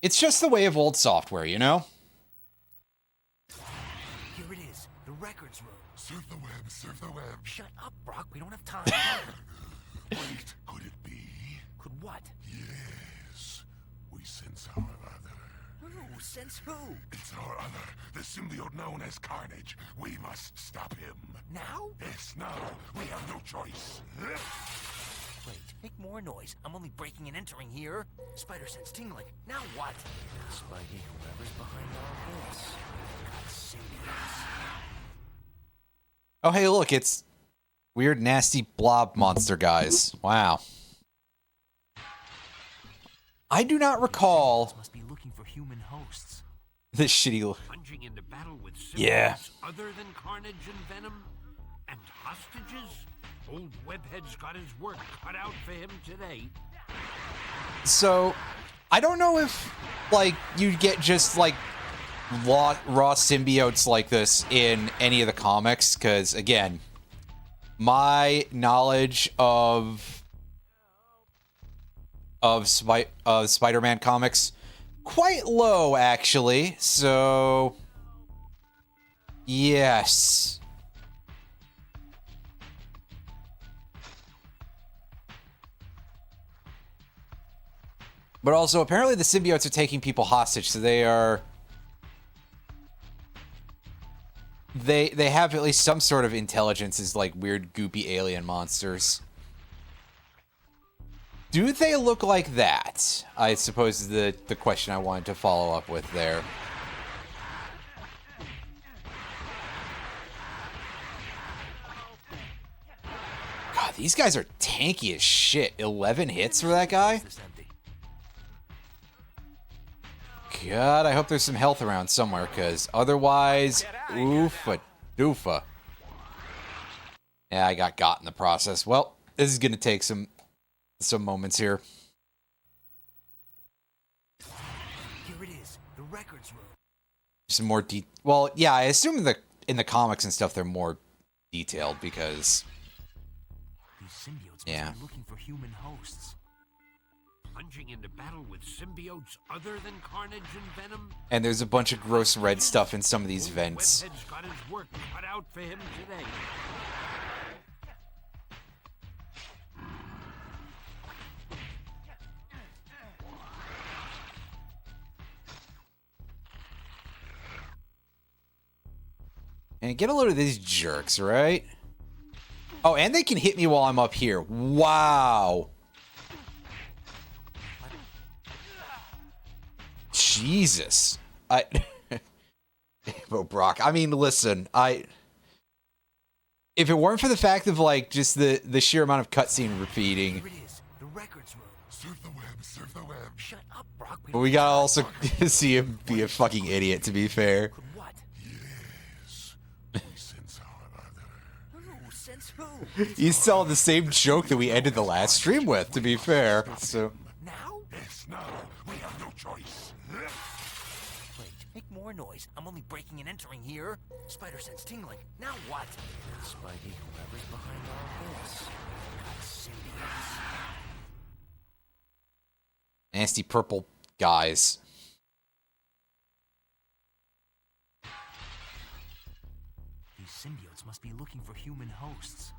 It's just the way of old software, you know? Here it is, the records room. Surf the web, surf the web. Shut up, Brock. We don't have time. Wait, could it be? Could what? Yes. We sense our other. Who? Since who? It's our other, the symbiote known as Carnage. We must stop him. Now? Yes, now. We have no choice. Wait, make more noise. I'm only breaking and entering here. Spider sense tingling. Now what? Spidey, whoever's behind all this. Got symbiotes. Oh, hey, look, it's weird, nasty blob monster guys. Wow. I do not recall Must be looking for human hosts. this shitty. Plunging into battle with Yeah. symbiotes other than Carnage and Venom? And hostages? Old Webhead's got his work cut out for him today. So, I don't know if, like, you get just, like, raw symbiotes like this in any of the comics, because, again, my knowledge of Spider-Man comics quite low, actually. So, yes. But also, apparently the symbiotes are taking people hostage, so they are... They have at least some sort of intelligence as, like, weird, goopy alien monsters. Do they look like that? I suppose is the question I wanted to follow up with there. God, these guys are tanky as shit. 11 hits for that guy? This empty. God, I hope there's some health around somewhere, because otherwise, oofa doofa. Yeah, I got in the process. Well, this is going to take some moments here. Here it is, the records room. Some more well, yeah, I assume in the comics and stuff they're more detailed because These symbiotes must Yeah. be looking for human hosts. Plunging into battle with symbiotes other than Carnage and Venom? and there's a bunch of gross red stuff in some of these Old vents. Webhead's got his work cut out for him today. And get a load of these jerks, right? Oh, and they can hit me while I'm up here. Wow. Jesus. But Brock, I mean, listen, if it weren't for the fact of, like, just the sheer amount of cutscene repeating, Here it is, the records room. Surf the web, surf the web. Shut up, Brock. but we gotta also see him be a fucking idiot, to be fair. Could what? Yes. We sense our other. Who? Since who? He's telling the same joke that we ended the last stream with, to be fair. So, Now? Yes, now. We have no choice. Wait, make more noise. I'm only breaking and entering here. Spider sense tingling. Now what? Spidey, whoever's behind all this. Got symbiotes. nasty purple guys. These symbiotes must be looking for human hosts.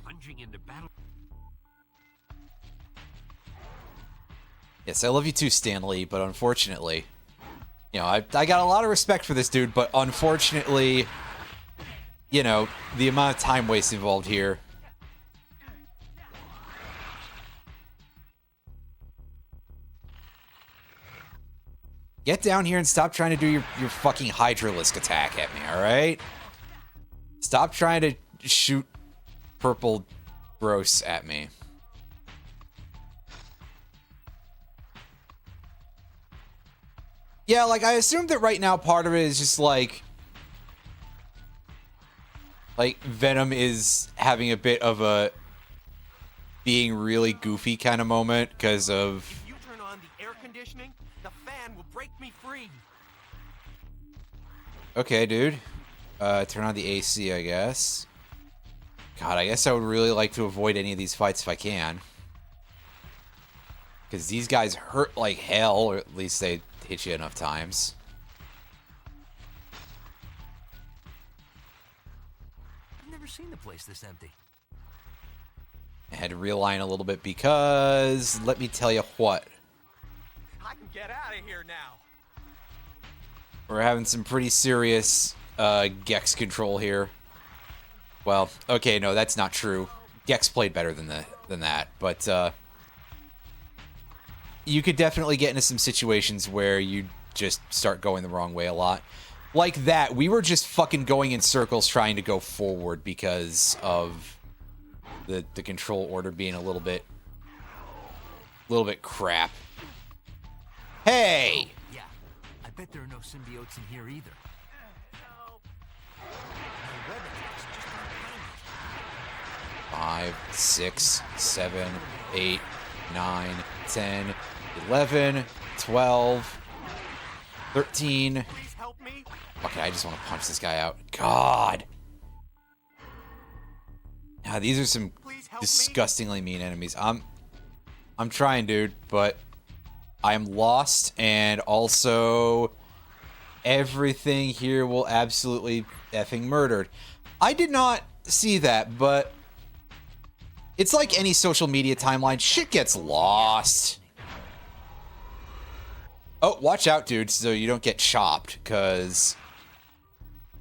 Plunging into battle. Yes, I love you too, Stan Lee, but unfortunately, you know, I got a lot of respect for this dude, but unfortunately, you know, the amount of time waste involved here. Get down here and stop trying to do your fucking Hydralisk attack at me, alright? Stop trying to shoot purple gross at me. Yeah, like, I assume that right now part of it is just, like, Venom is having a bit of a being really goofy kind of moment because of... If you turn on the air conditioning, the fan will break me free. Okay, dude. Turn on the AC, I guess. God, I guess I would really like to avoid any of these fights if I can. Because these guys hurt like hell, or at least they hit you enough times. I've never seen the place this empty. I had to realign a little bit because, let me tell you what. I can get out of here now. We're having some pretty serious Gex control here. Well, okay, no, that's not true. Gex played better than that, but you could definitely get into some situations where you just start going the wrong way a lot. Like that, we were just fucking going in circles trying to go forward because of the control order being a little bit crap. Hey! Yeah, I bet there are no symbiotes in here either. My web attacks just aren't finding. 5, 6, 7, 8, 9, 10, 11, 12, 13. Please help me. Okay, I just want to punch this guy out. God! Yeah, these are some Please help disgustingly mean enemies. I'm trying, dude, but I am lost, and also everything here will absolutely effing murdered. I did not see that, but it's like any social media timeline. Shit gets lost. Oh, watch out, dude, so you don't get chopped, because...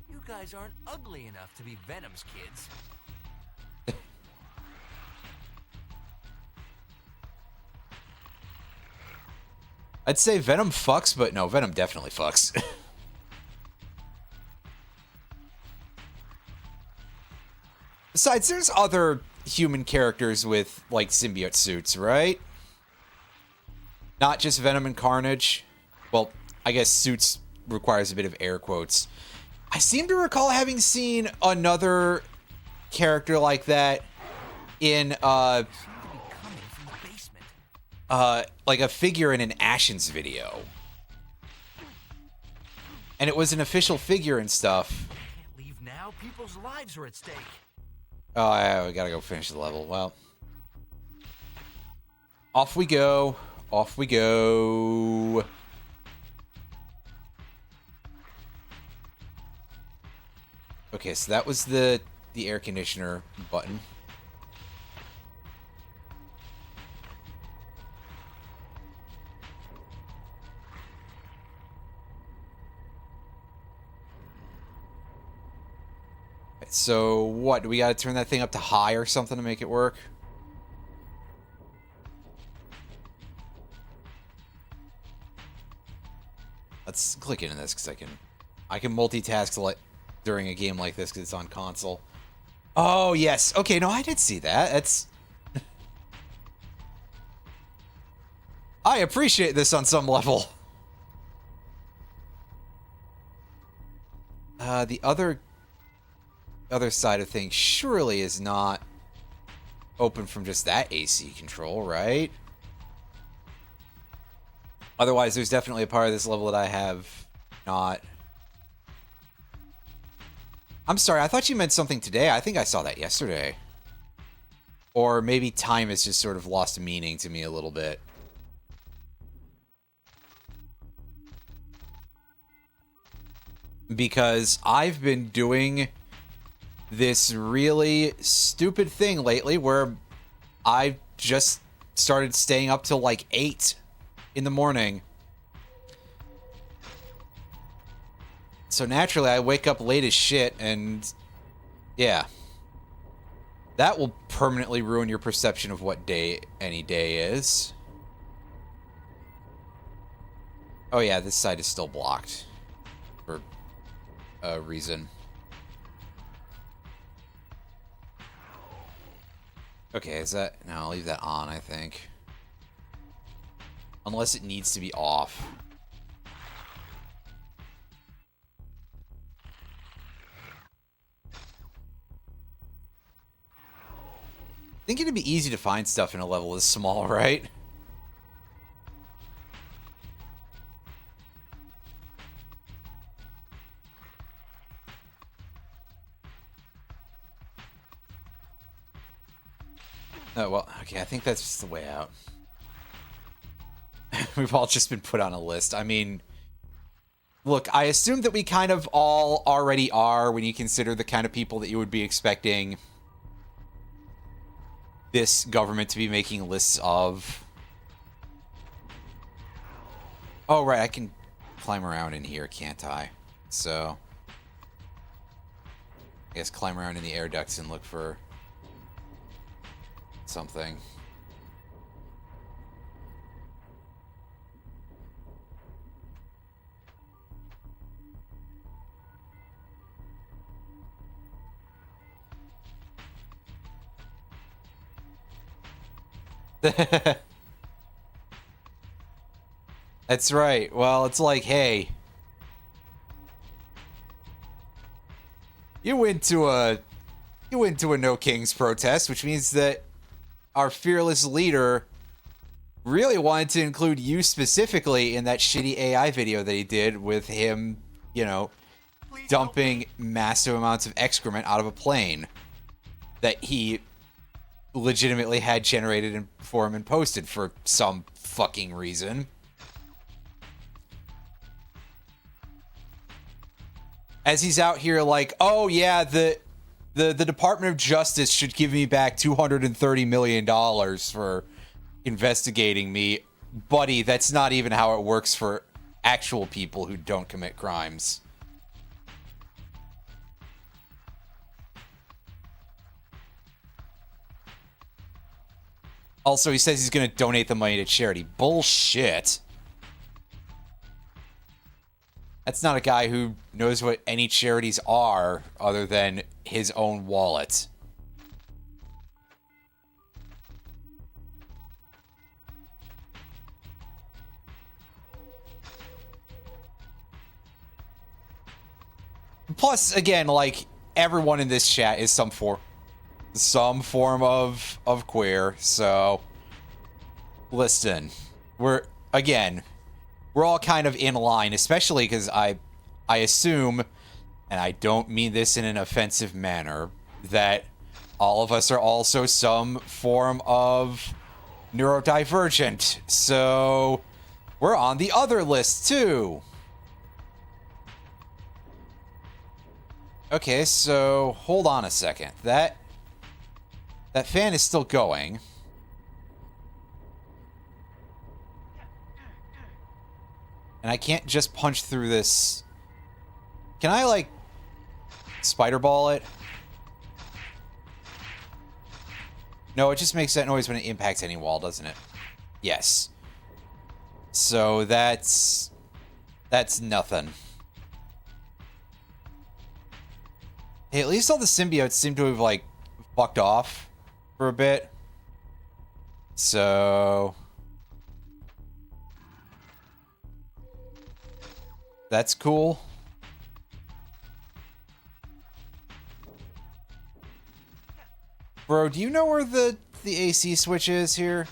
You guys aren't ugly enough to be Venom's kids. I'd say Venom fucks, but no, Venom definitely fucks. Besides, there's other human characters with, like, symbiote suits, right? Not just Venom and Carnage. Well, I guess suits requires a bit of air quotes. I seem to recall having seen another character like that in, Seem to be coming from the basement. like a figure in an Ashen's video. And it was an official figure and stuff. Can't leave now. People's lives are at stake. Oh, yeah, we gotta go finish the level. Well, off we go. Off we go. Okay, so that was the air conditioner button. So what, do we gotta turn that thing up to high or something to make it work? Let's click into this because I can multitask like during a game like this because it's on console. Oh yes, okay, no, I did see that. That's I appreciate this on some level. The other side of things surely is not open from just that AC control, right? Otherwise, there's definitely a part of this level that I have not... I'm sorry, I thought you meant something today. I think I saw that yesterday. Or maybe time has just sort of lost meaning to me a little bit. Because I've been doing this really stupid thing lately where I just started staying up till like 8 in the morning. So naturally I wake up late as shit, and yeah. That will permanently ruin your perception of what day any day is. Oh yeah, this side is still blocked. For a reason. Okay, is that... No, I'll leave that on, I think. Unless it needs to be off. I think it'd be easy to find stuff in a level this small, right? Oh, well, okay, I think that's just the way out. We've all just been put on a list. I mean, look, I assume that we kind of all already are when you consider the kind of people that you would be expecting this government to be making lists of. Oh, right, I can climb around in here, can't I? So, I guess climb around in the air ducts and look for something. That's right. Well, it's like, hey, you went to a No Kings protest, which means that our fearless leader really wanted to include you specifically in that shitty AI video that he did with him, you know, dumping massive amounts of excrement out of a plane that he legitimately had generated for him and posted for some fucking reason. As he's out here like, oh yeah, the Department of Justice should give me back $230 million for investigating me. Buddy, that's not even how it works for actual people who don't commit crimes. Also, he says he's going to donate the money to charity. Bullshit. That's not a guy who knows what any charities are other than his own wallet. Plus, again, like, everyone in this chat is some form of queer, so listen, we're all kind of in line, especially because I assume, and I don't mean this in an offensive manner, that all of us are also some form of neurodivergent, so we're on the other list too. Okay, so hold on a second. That fan is still going. And I can't just punch through this. Can I, like, spider ball it? No, it just makes that noise when it impacts any wall, doesn't it? Yes. So that's nothing. Hey, at least all the symbiotes seem to have, like, fucked off for a bit. So that's cool. Bro, do you know where the AC switch is here?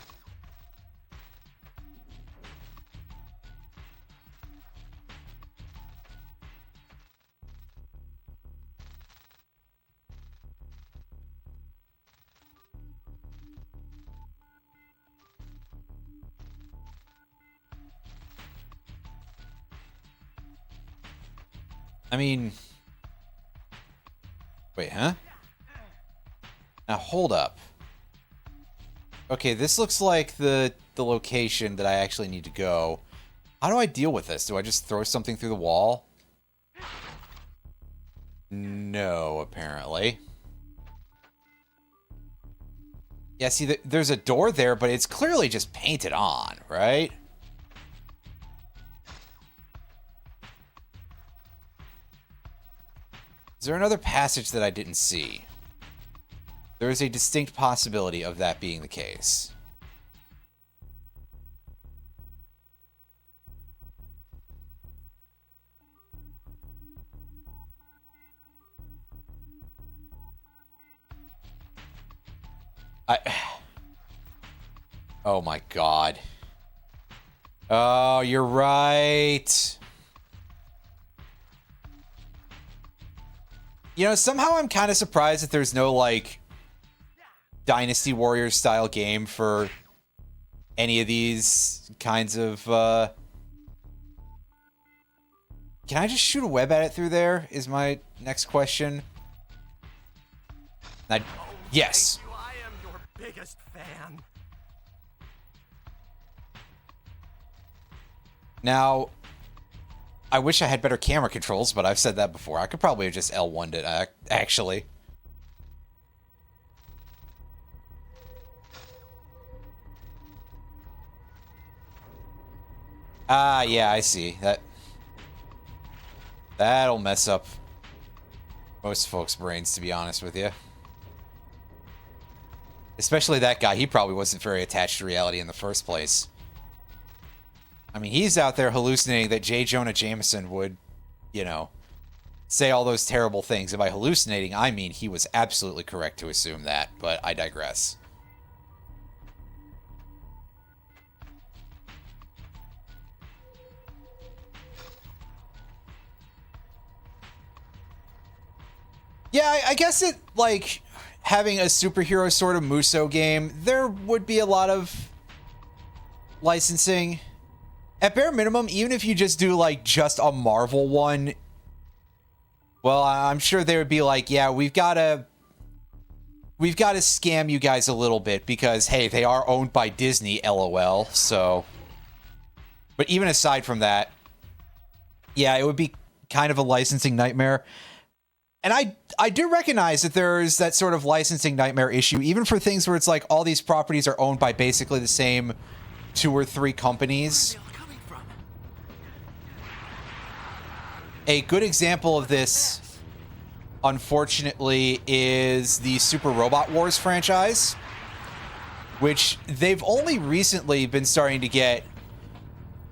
I mean, wait, huh? Now hold up. Okay, this looks like the location that I actually need to go. How do I deal with this? Do I just throw something through the wall? No, apparently. Yeah, see, there's a door there, but it's clearly just painted on, right? Is there another passage that I didn't see? There is a distinct possibility of that being the case. Oh my god. Oh, you're right. You know, somehow I'm kind of surprised that there's no, like, Dynasty Warriors style game for any of these kinds of, Can I just shoot a web at it through there, is my next question. Yes. Thank you. I am your biggest fan. Now, I wish I had better camera controls, but I've said that before. I could probably have just L1'd it, actually. Ah, yeah, I see. That'll mess up most folks' brains, to be honest with you. Especially that guy. He probably wasn't very attached to reality in the first place. I mean, he's out there hallucinating that J. Jonah Jameson would, you know, say all those terrible things. And by hallucinating, I mean he was absolutely correct to assume that, but I digress. Yeah, I guess it, like, having a superhero sort of Muso game, there would be a lot of licensing. At bare minimum, even if you just do, like, just a Marvel one, well, I'm sure they would be like, yeah, we've got to scam you guys a little bit because, hey, they are owned by Disney, LOL, so. But even aside from that, yeah, it would be kind of a licensing nightmare. And I do recognize that there's that sort of licensing nightmare issue, even for things where it's like all these properties are owned by basically the same 2 or 3 companies. A good example of this, unfortunately, is the Super Robot Wars franchise, which they've only recently been starting to get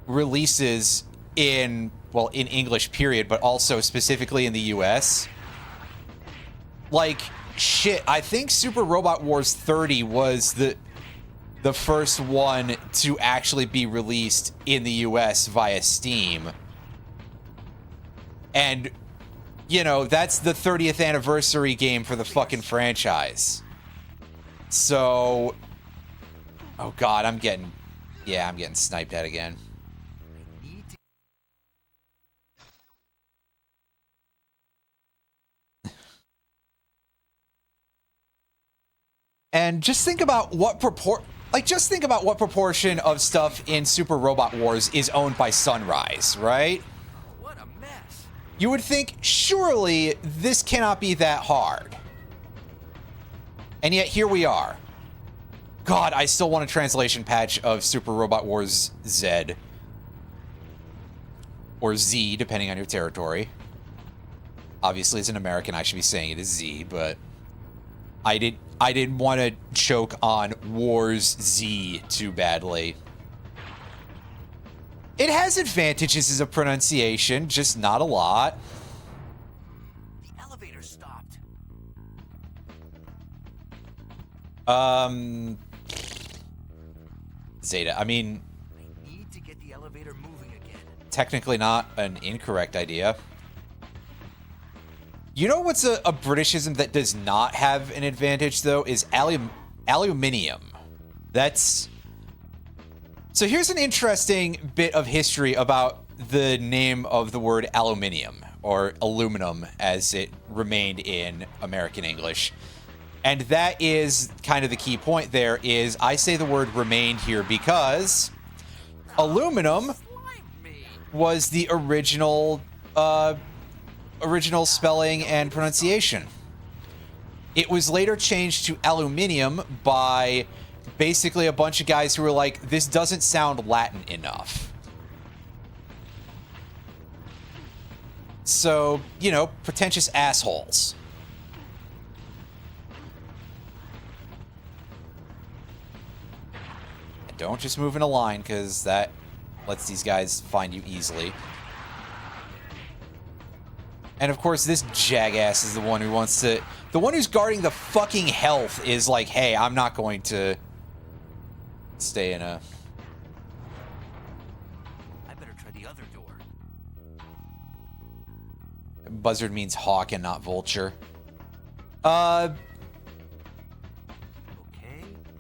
releases in, well, in English, period, but also specifically in the US. Like, shit, I think Super Robot Wars 30 was the first one to actually be released in the US via Steam. And, you know, that's the 30th anniversary game for the fucking franchise. So, oh god, I'm getting sniped at again. And just think about what proportion of stuff in Super Robot Wars is owned by Sunrise, right? What a mess. You would think, surely this cannot be that hard. And yet here we are. God, I still want a translation patch of Super Robot Wars Z. Or Z, depending on your territory. Obviously, as an American, I should be saying it is Z, but I didn't want to choke on Wars Z too badly. It has advantages as a pronunciation, just not a lot. The elevator stopped. Zeta, I mean, I need to get the elevator moving again. technically not an incorrect idea. You know what's a Britishism that does not have an advantage, though, is aluminium. That's... So here's an interesting bit of history about the name of the word aluminium, or aluminum, as it remained in American English. And that is kind of the key point there, is I say the word remained here because aluminum was the original spelling and pronunciation. It was later changed to aluminium by basically a bunch of guys who were like, this doesn't sound Latin enough. So, you know, pretentious assholes. And don't just move in a line, because that lets these guys find you easily. And of course, this jackass is the one who wants to... The one who's guarding the fucking health is like, hey, I'm not going to stay in a... I better try the other door. Buzzard means hawk and not vulture. Okay.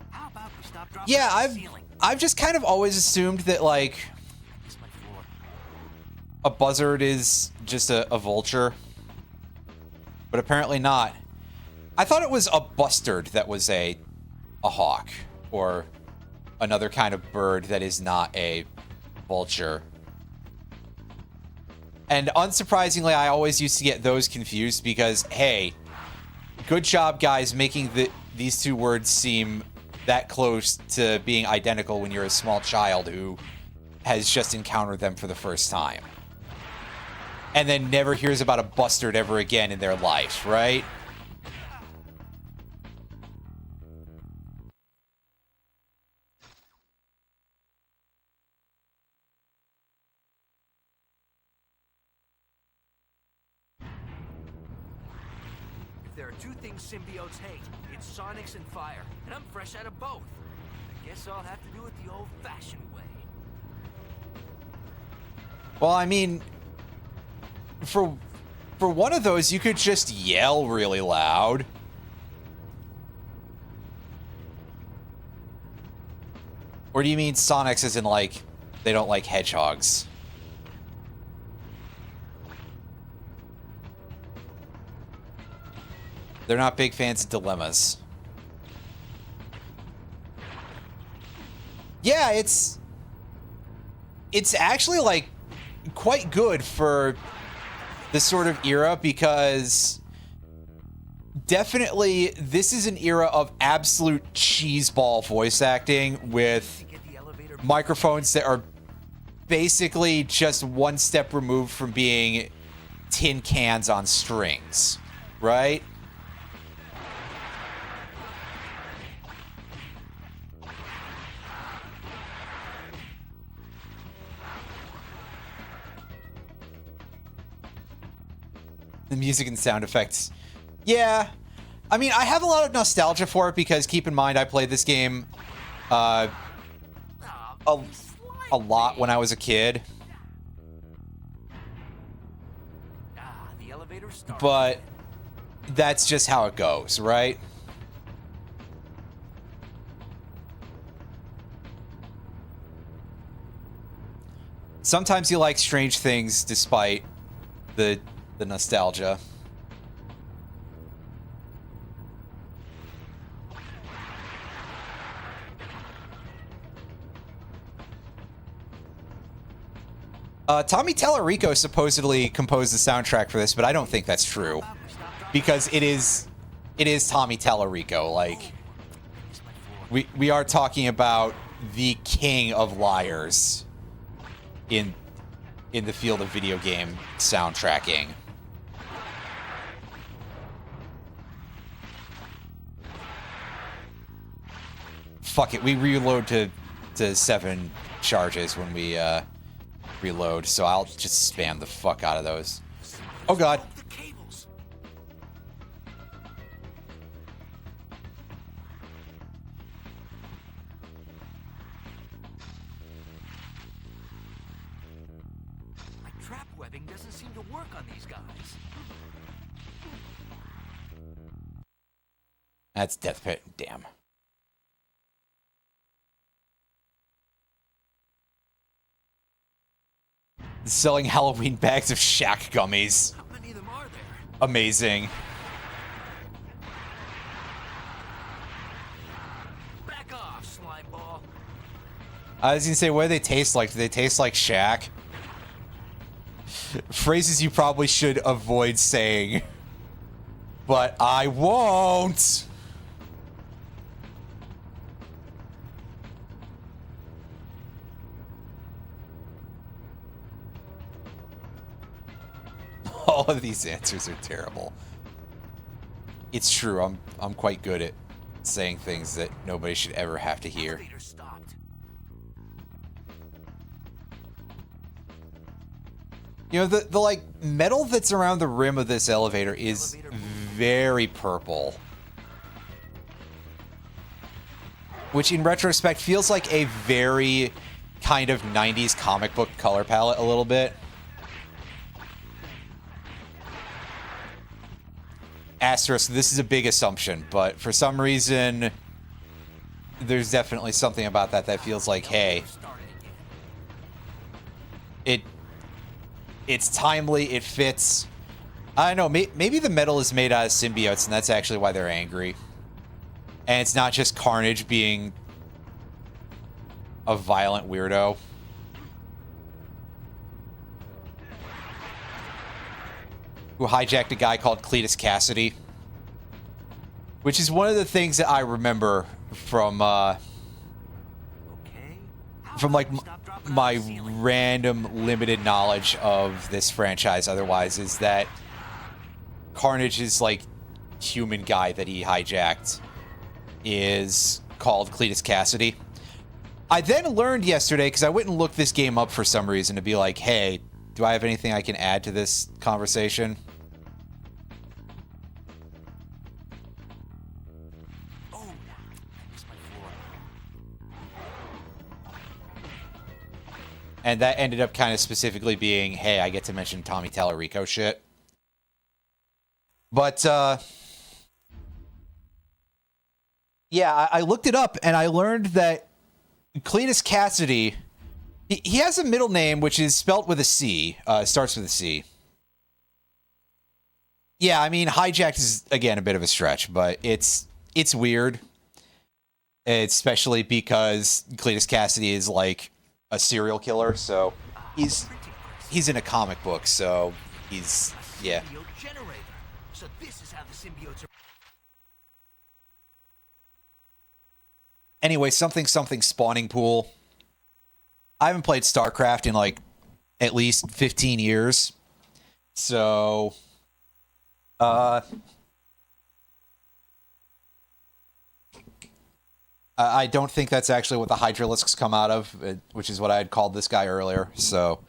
How about we stop dropping Yeah, from the ceiling? I've just kind of always assumed that, like, It's my floor. a buzzard is just a vulture. But apparently not. I thought it was a bustard that was a hawk. Or another kind of bird that is not a vulture. And unsurprisingly, I always used to get those confused because, hey, good job, guys, making these two words seem that close to being identical when you're a small child who has just encountered them for the first time. And then never hears about a bustard ever again in their life, right? If there are two things symbiotes hate, it's sonics and fire, and I'm fresh out of both. I guess I'll have to do it the old-fashioned way. Well, I mean, for one of those, you could just yell really loud. Or do you mean Sonics as in, like, they don't like hedgehogs? They're not big fans of dilemmas. Yeah, it's actually, like, quite good for this sort of era because definitely this is an era of absolute cheeseball voice acting with microphones that are basically just one step removed from being tin cans on strings, right? The music and sound effects. Yeah. I mean, I have a lot of nostalgia for it because keep in mind I played this game a lot when I was a kid. The elevator starts. But that's just how it goes, right? Sometimes you like strange things despite the nostalgia. Tommy Tallarico supposedly composed the soundtrack for this, but I don't think that's true. Because it is Tommy Tallarico. Like, we are talking about the king of liars in the field of video game soundtracking. Fuck it, we reload to 7 charges when we reload, so I'll just spam the fuck out of those. Oh god. The cables. My trap webbing doesn't seem to work on these guys. That's Death Pit, damn. Selling Halloween bags of Shack gummies. How many of them are there? Amazing. Back off, slime ball. I was gonna say, what do they taste like? Do they taste like Shack? Phrases you probably should avoid saying. But I won't! All of these answers are terrible. It's true, I'm quite good at saying things that nobody should ever have to hear. Elevator stopped. You know, the like metal that's around the rim of this elevator is very purple. Which in retrospect feels like a very kind of 90s comic book color palette a little bit. Asterisk, this is a big assumption, but for some reason there's definitely something about that feels like, hey, it's timely, it fits. I don't know, maybe the metal is made out of symbiotes, and that's actually why they're angry. And it's not just Carnage being a violent weirdo. Who hijacked a guy called Cletus Cassidy. Which is one of the things that I remember from like my random limited knowledge of this franchise otherwise, is that Carnage's like human guy that he hijacked is called Cletus Cassidy. I then learned yesterday, because I went and looked this game up for some reason to be like, hey, do I have anything I can add to this conversation? And that ended up kind of specifically being, hey, I get to mention Tommy Tallarico shit. But, yeah, I looked it up, and I learned that Cletus Cassidy, he has a middle name, which is spelt with a C. Starts with a C. Yeah, I mean, hijacked is, again, a bit of a stretch, but it's weird. Especially because Cletus Cassidy is, like, a serial killer, so he's in a comic book, so he's, yeah. So this is how the symbiotes are. Anyway, something spawning pool. I haven't played StarCraft in like at least 15 years. So I don't think that's actually what the Hydralisks come out of, which is what I had called this guy earlier. So,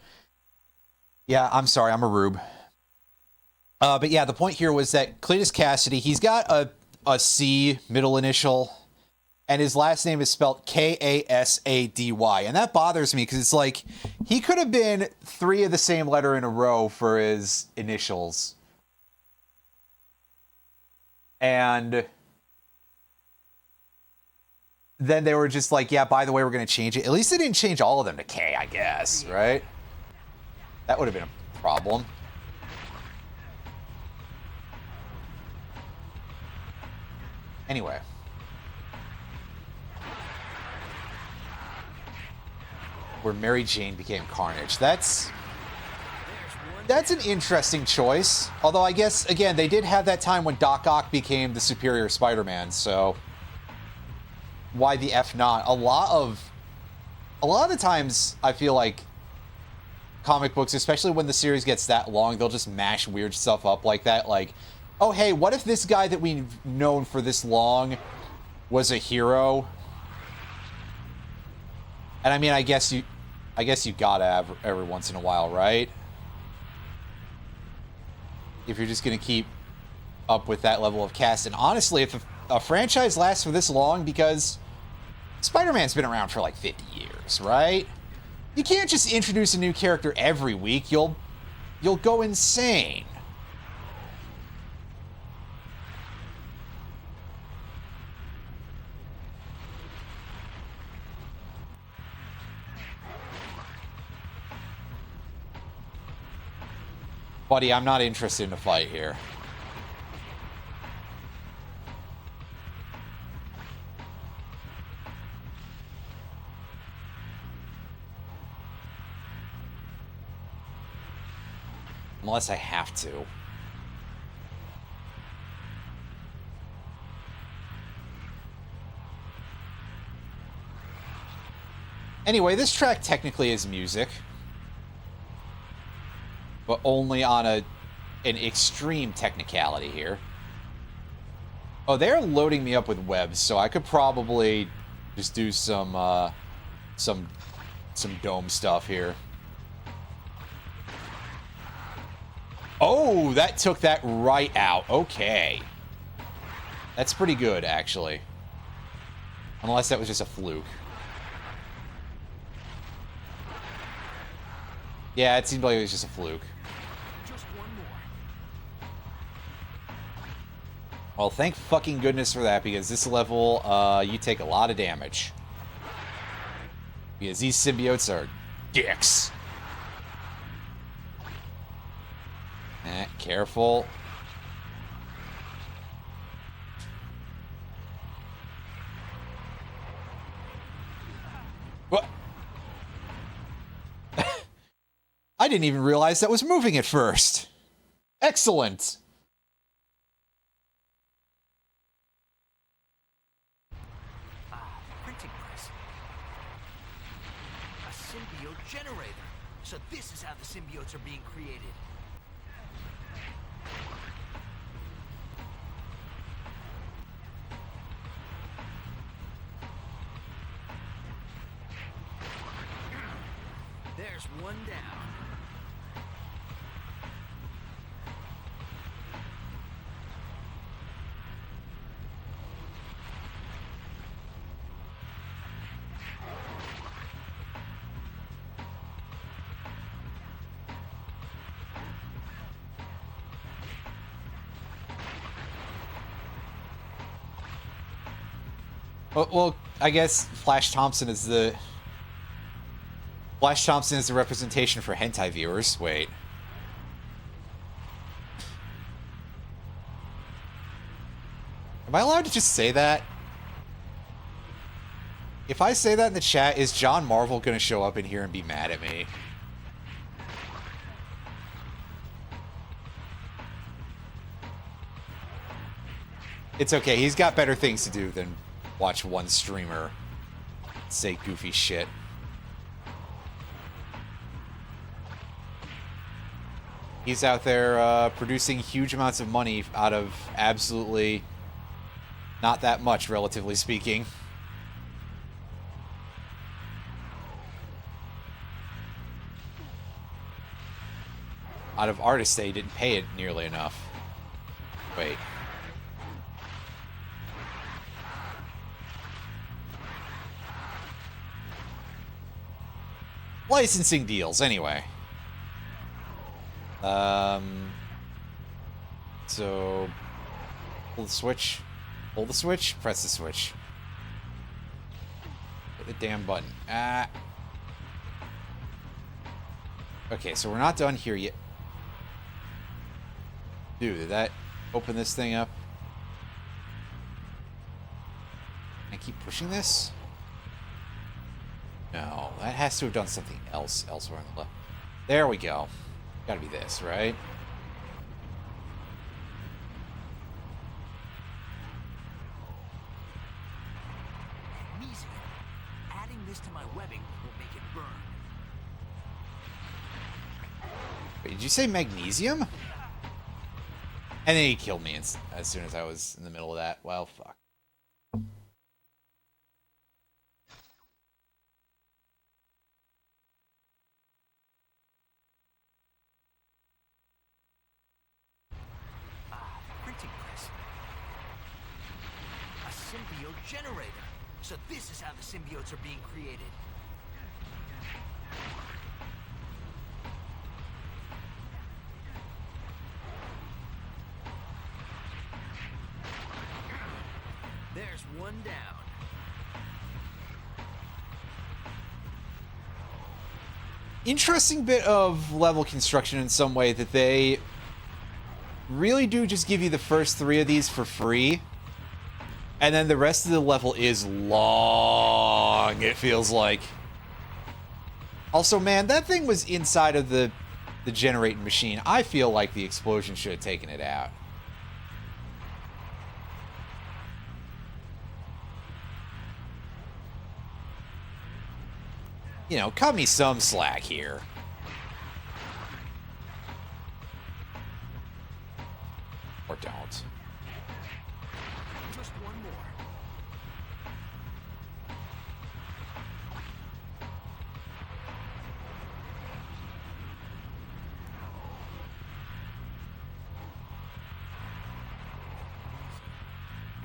yeah, I'm sorry, I'm a rube. But yeah, the point here was that Cletus Cassidy, he's got a C middle initial, and his last name is spelled Kasady. And that bothers me, because it's like, he could have been 3 of the same letter in a row for his initials. And then they were just like, yeah, by the way, we're going to change it. At least they didn't change all of them to K, I guess, right? That would have been a problem. Anyway. Where Mary Jane became Carnage. That's an interesting choice. Although I guess, again, they did have that time when Doc Ock became the superior Spider-Man, so why the F not? A lot of the times, I feel like comic books, especially when the series gets that long, they'll just mash weird stuff up like that. Like, oh, hey, what if this guy that we've known for this long was a hero? And I mean, I guess you gotta have every once in a while, right? If you're just gonna keep up with that level of cast. And honestly, if a franchise lasts for this long, because Spider-Man's been around for like 50 years, right? You can't just introduce a new character every week. You'll go insane. Buddy, I'm not interested in a fight here. Unless I have to. Anyway, this track technically is music, but only on an extreme technicality here. Oh, they're loading me up with webs, so I could probably just do some dome stuff here. Oh, that took that right out. Okay. That's pretty good, actually. Unless that was just a fluke. Yeah, it seemed like it was just a fluke. Just one more. Well, thank fucking goodness for that, because this level, you take a lot of damage. Because these symbiotes are dicks. Careful. What? I didn't even realize that was moving at first. Excellent. Printing press. A symbiote generator. So this is how the symbiotes are being created. There's one down. Well, I guess Flash Thompson is the representation for hentai viewers. Wait. Am I allowed to just say that? If I say that in the chat, is John Marvel going to show up in here and be mad at me? It's okay, he's got better things to do than watch one streamer say goofy shit. He's out there producing huge amounts of money out of absolutely not that much, relatively speaking. Out of artists, they didn't pay it nearly enough. Wait. Licensing deals, anyway. So pull the switch. Pull the switch. Press the switch. Hit the damn button. Ah. Okay, so we're not done here yet. Dude, did that open this thing up? Can I keep pushing this? No, that has to have done something else elsewhere on the left. There we go. Gotta be this, right? Magnesium. Adding this to my webbing will make it burn. Wait, did you say magnesium? And then he killed me as soon as I was in the middle of that. Well, fuck. Printing press. A symbiote generator. So this is how the symbiotes are being created. There's one down. Interesting bit of level construction in some way that they really do just give you the first 3 of these for free. And then the rest of the level is long, it feels like. Also, man, that thing was inside of the generating machine. I feel like the explosion should have taken it out. You know, cut me some slack here. Or don't. Just one more.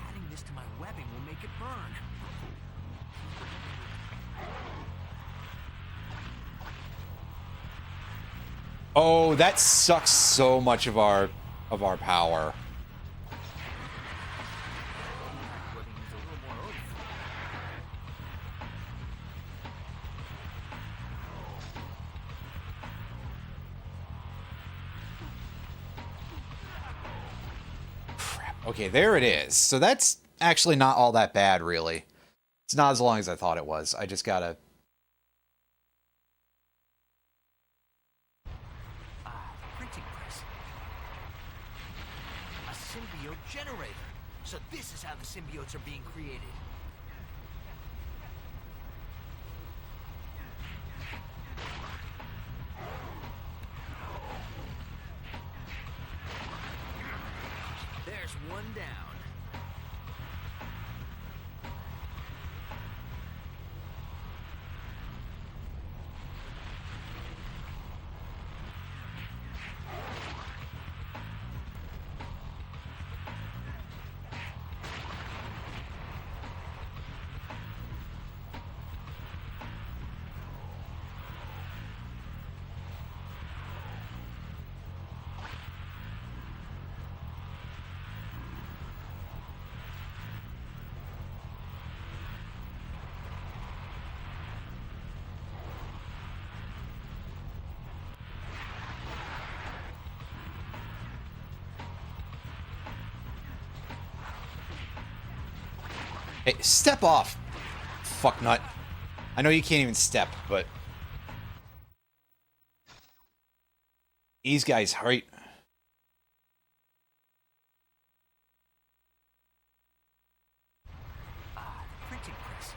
Adding this to my webbing will make it burn. Oh, that sucks so much of our power. Okay, there it is. So that's actually not all that bad, really. It's not as long as I thought it was. I just gotta... Printing press. A symbiote generator. So this is how the symbiotes are being created. There's one down. Hey, step off, fucknut. I know you can't even step, but... These guys hurt. Printing press.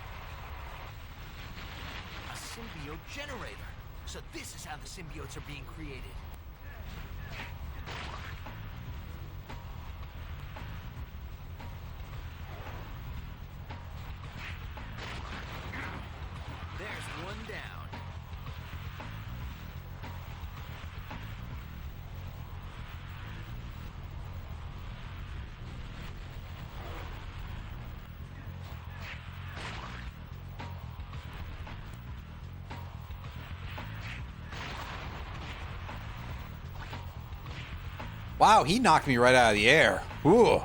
A symbiote generator. So this is how the symbiotes are being created. There's one down. Wow, he knocked me right out of the air. Ooh.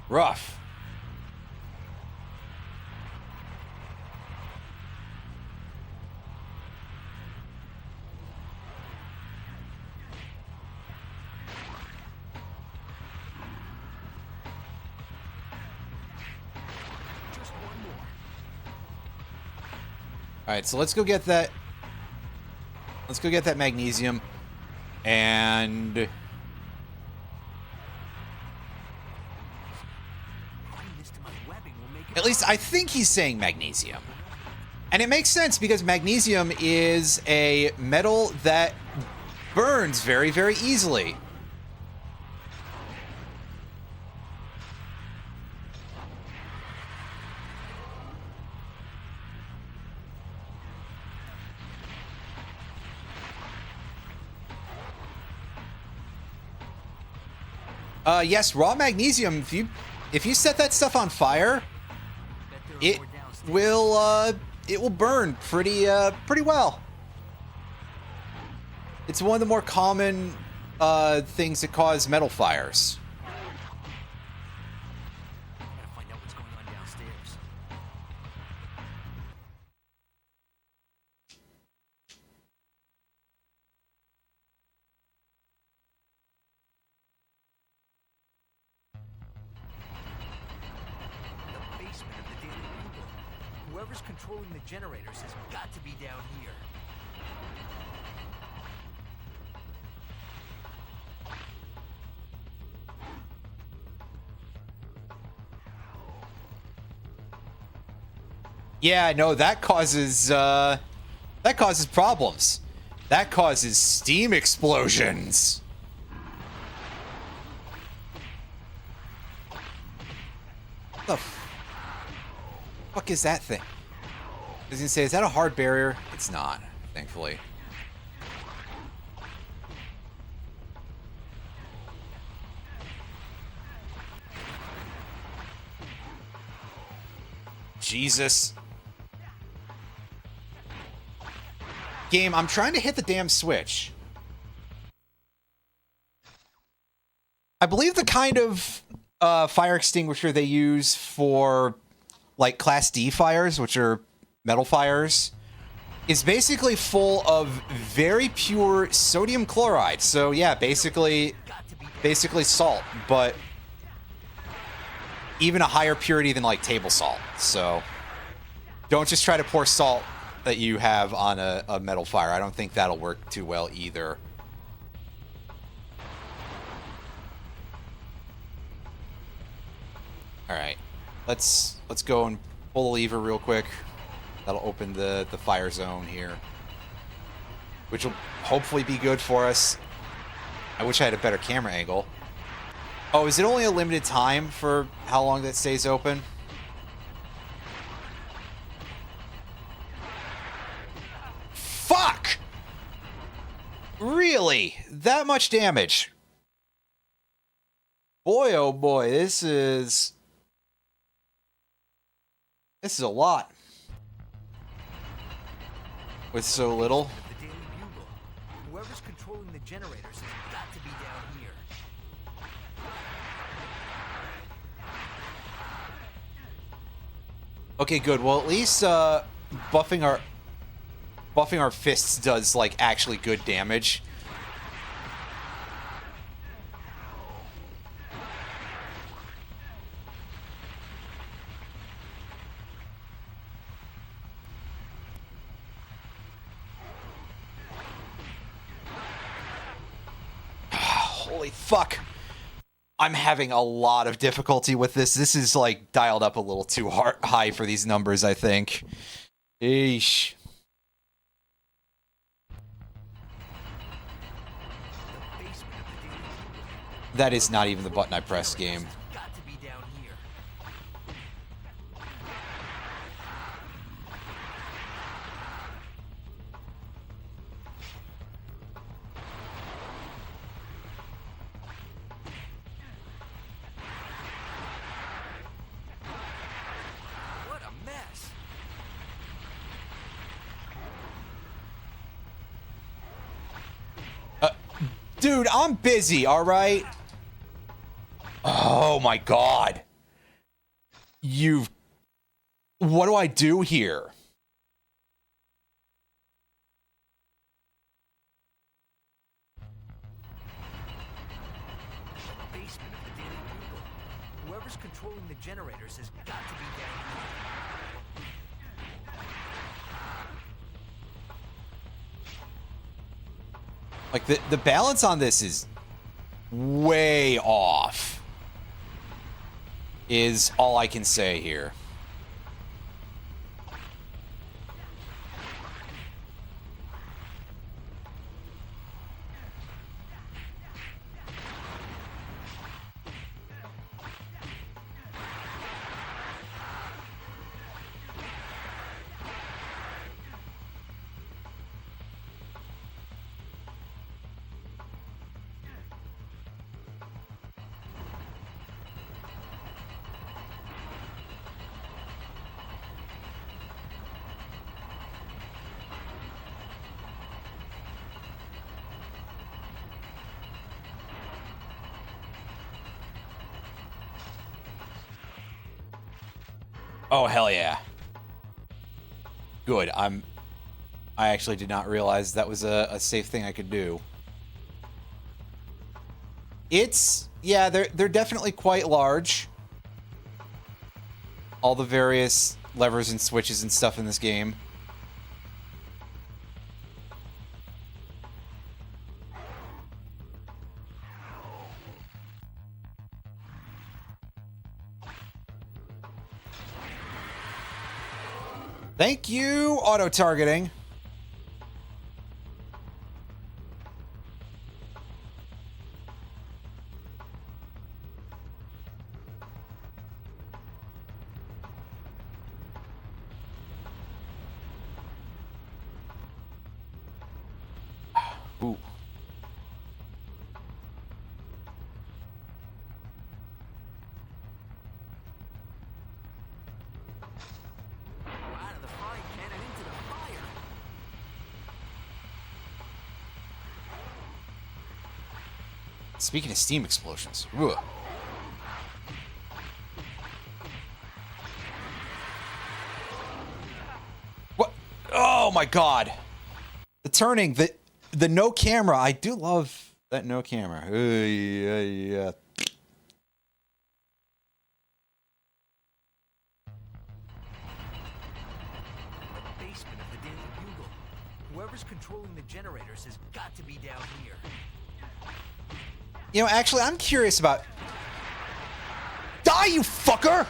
Rough. Just one more. Alright, so let's go get that... Let's go get that magnesium. And... Adding this to my webbing will make it At least I think he's saying magnesium. And it makes sense because magnesium is a metal that burns very, very easily. Yes, raw magnesium, if you set that stuff on fire, bet there are it more downstairs. it will burn pretty well. It's one of the more common things that cause metal fires. Gotta find out what's going on downstairs. The basement of the Daily Bugle. Whoever's controlling the generators has got to be down here. Yeah, no, that causes problems. That causes steam explosions. What the fuck is that thing? I was gonna say, is that a hard barrier? It's not, thankfully. Jesus. Game, I'm trying to hit the damn switch. I believe the kind of fire extinguisher they use for like Class D fires, which are metal fires, is basically full of very pure sodium chloride. So yeah, basically Got to be basically salt, but even a higher purity than like table salt. So don't just try to pour salt that you have on a metal fire. I don't think that'll work too well either. All right, let's go and pull the lever real quick. That'll open the fire zone here, which will hopefully be good for us. I wish I had a better camera angle. Oh, is it only a limited time for how long that stays open? Fuck! Really? That much damage? Boy, oh boy, this is a lot. With so little. The Daily Bugle. Whoever's controlling the generators has got to be down here. Okay, good. Well, at least buffing our fists does like actually good damage. Holy fuck. I'm having a lot of difficulty with this. This is like dialed up a little too high for these numbers, I think. Eesh. That is not even the button I pressed, game. Got to be down here. What a mess. Dude, I'm busy, all right? Oh my god. What do I do here? Basement of the Daily Bugle. Whoever's controlling the generators has got to be down here. Like, the balance on this is way off, is all I can say here. Oh, hell yeah. Good. I actually did not realize that was a safe thing I could do. Yeah, they're definitely quite large. All the various levers and switches and stuff in this game. Thank you, auto-targeting. Ooh. Out of the frying pan and into the fire. Speaking of steam explosions. Ugh. What? Oh my god. The turning, the no camera. I do love That no camera. Yeah. The basement of the Daily Bugle. Whoever's controlling the generators has got to be down here. You know, actually, I'm curious about... Die, you fucker!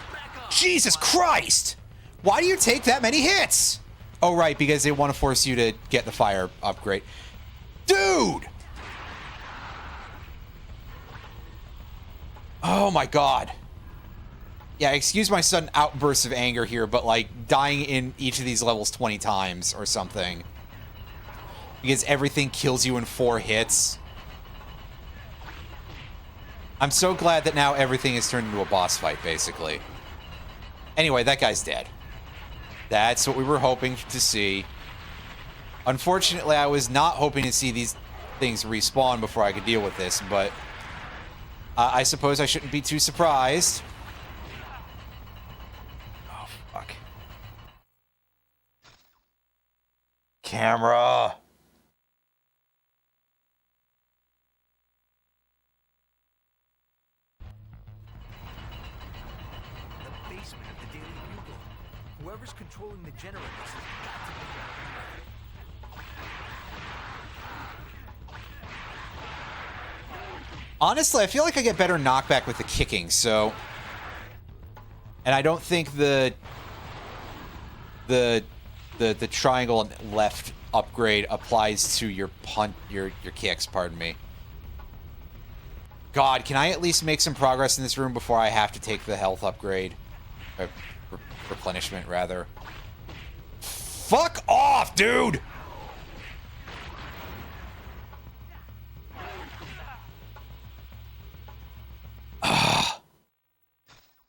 Jesus Christ! Why do you take that many hits? Oh, right, because they want to force you to get the fire upgrade. Dude! Oh my god. Yeah, excuse my sudden outbursts of anger here, but like dying in each of these levels 20 times or something. Because everything kills you in 4 hits. I'm so glad that now everything is turned into a boss fight, basically. Anyway, that guy's dead. That's what we were hoping to see. Unfortunately, I was not hoping to see these things respawn before I could deal with this, but I suppose I shouldn't be too surprised. Oh, fuck. Camera! The basement of the Daily Bugle. Whoever's controlling the generators has got to be down here. Honestly, I feel like I get better knockback with the kicking, so... And I don't think the triangle left upgrade applies to your your kicks, pardon me. God, can I at least make some progress in this room before I have to take the health upgrade? Replenishment, rather. Fuck off, dude!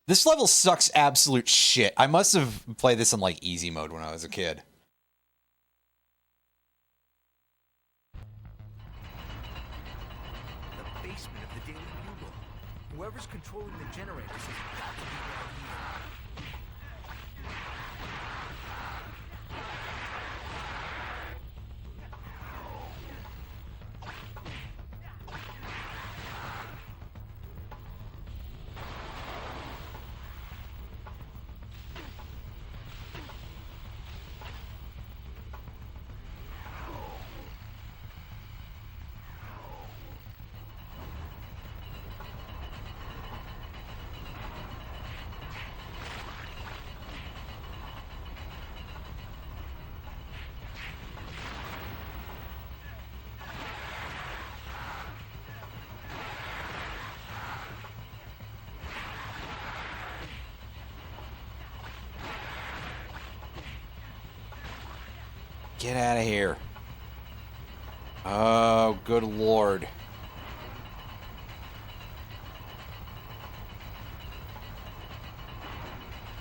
This level sucks absolute shit. I must have played this in, like, easy mode when I was a kid. The basement of the Daily Bugle. Whoever's controlling the generators has got to be down here. Get out of here. Oh, good lord.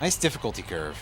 Nice difficulty curve.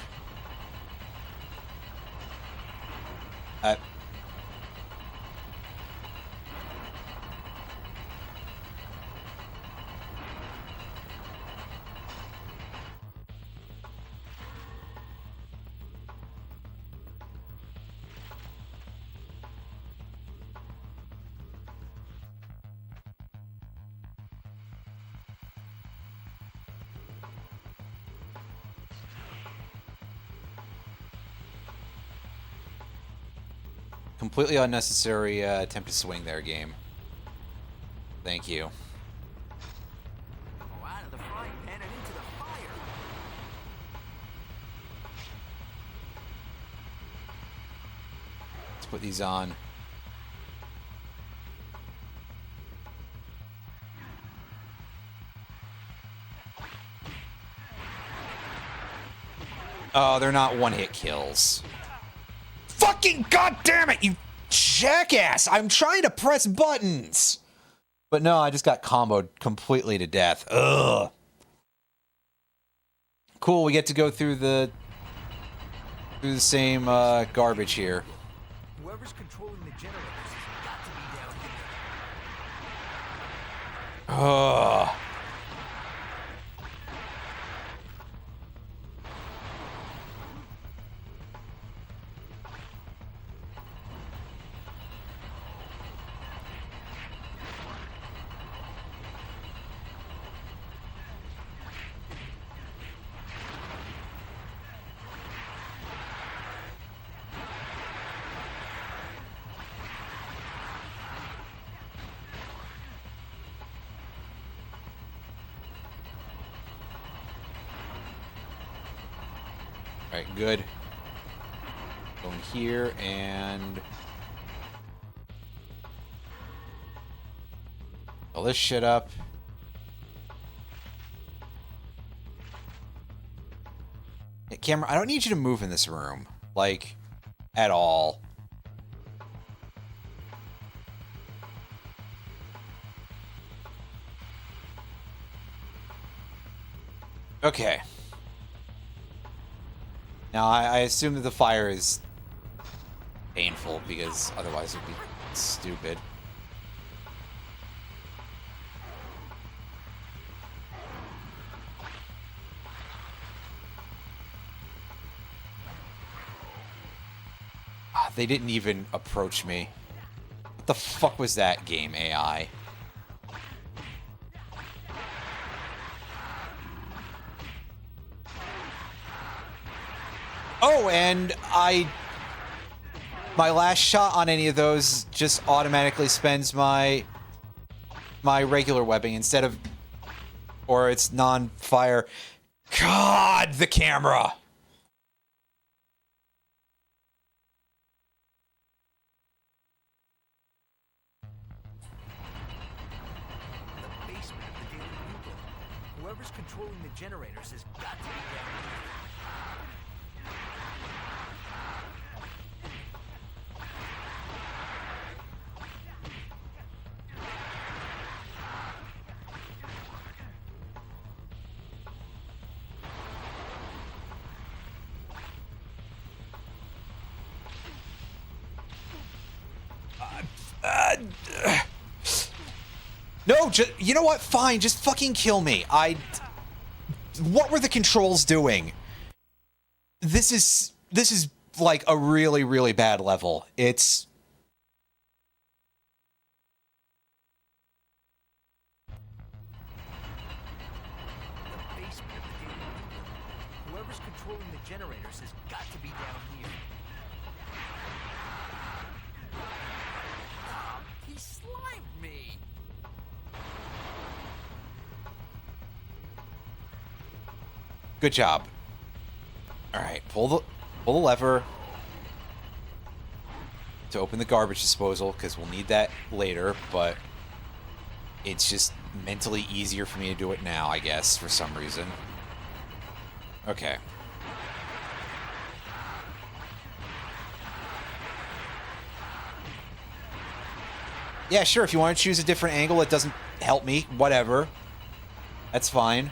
Completely unnecessary attempt to swing there, game. Thank you. Oh, out of the frying pan and into the fire. Let's put these on. Oh, they're not one-hit kills. Fucking goddamn it, you jackass! I'm trying to press buttons! But no, I just got comboed completely to death. Ugh. Cool, we get to go through the same garbage here. Whoever's controlling the generators has got to be down here. Ugh. Alright, good. Go in here and... fill this shit up. Hey, camera, I don't need you to move in this room. Like, at all. Okay. Now, I assume that the fire is painful, because otherwise it would be stupid. They didn't even approach me. What the fuck was that game, AI? Oh, and my last shot on any of those just automatically spends my regular webbing instead of, or it's non-fire. God, the camera! The basement of the Daily Bugle. Whoever's controlling the generators has got to be down here. No, you know what? Fine, just fucking kill me. What were the controls doing? This is like a really, really bad level. It's... The basement of the Daily Bugle. Whoever's controlling the generators has got to be down here. He slimed me. Good job. Alright, pull the lever to open the garbage disposal, because we'll need that later, but it's just mentally easier for me to do it now, I guess, for some reason. Okay. Yeah, sure, if you want to choose a different angle that doesn't help me, whatever. That's fine.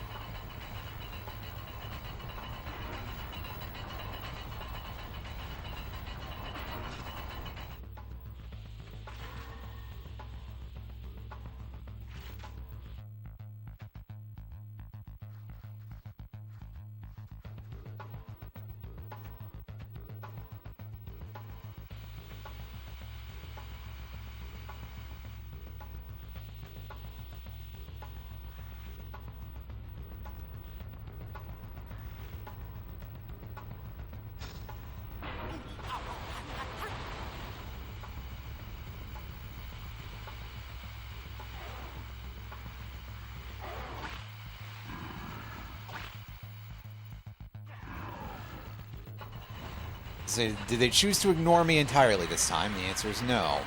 So, did they choose to ignore me entirely this time? The answer is no.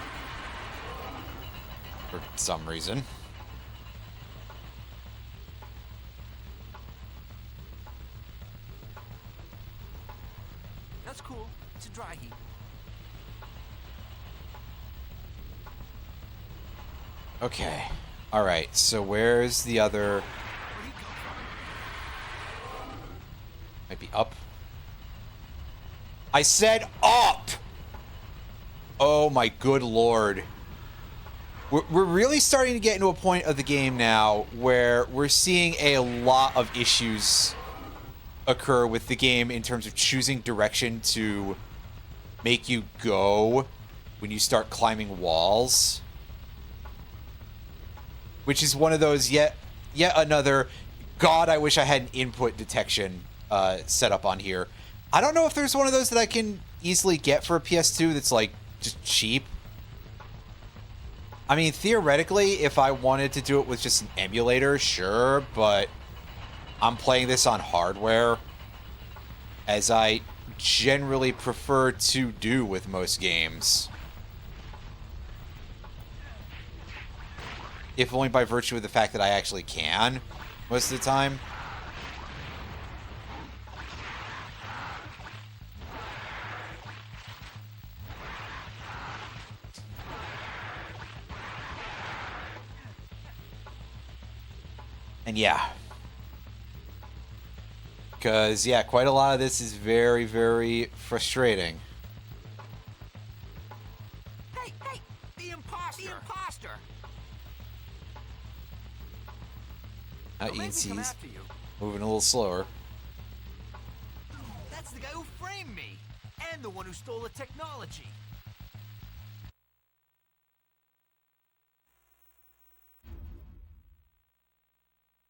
For some reason. That's cool. It's a dry heat. Okay. Alright, so where's the other... Might be up. I said up! Oh my good lord. We're really starting to get into a point of the game now where we're seeing a lot of issues occur with the game in terms of choosing direction to make you go when you start climbing walls. Which is one of those yet another, God, I wish I had an input detection set up on here. I don't know if there's one of those that I can easily get for a PS2 that's, like, just cheap. I mean, theoretically, if I wanted to do it with just an emulator, sure, but I'm playing this on hardware. as I generally prefer to do with most games. If only by virtue of the fact that I actually can most of the time. And yeah. Because, yeah, quite a lot of this is very, very frustrating. Hey, the imposter! The imposter! ENC's moving a little slower. That's the guy who framed me! And the one who stole the technology!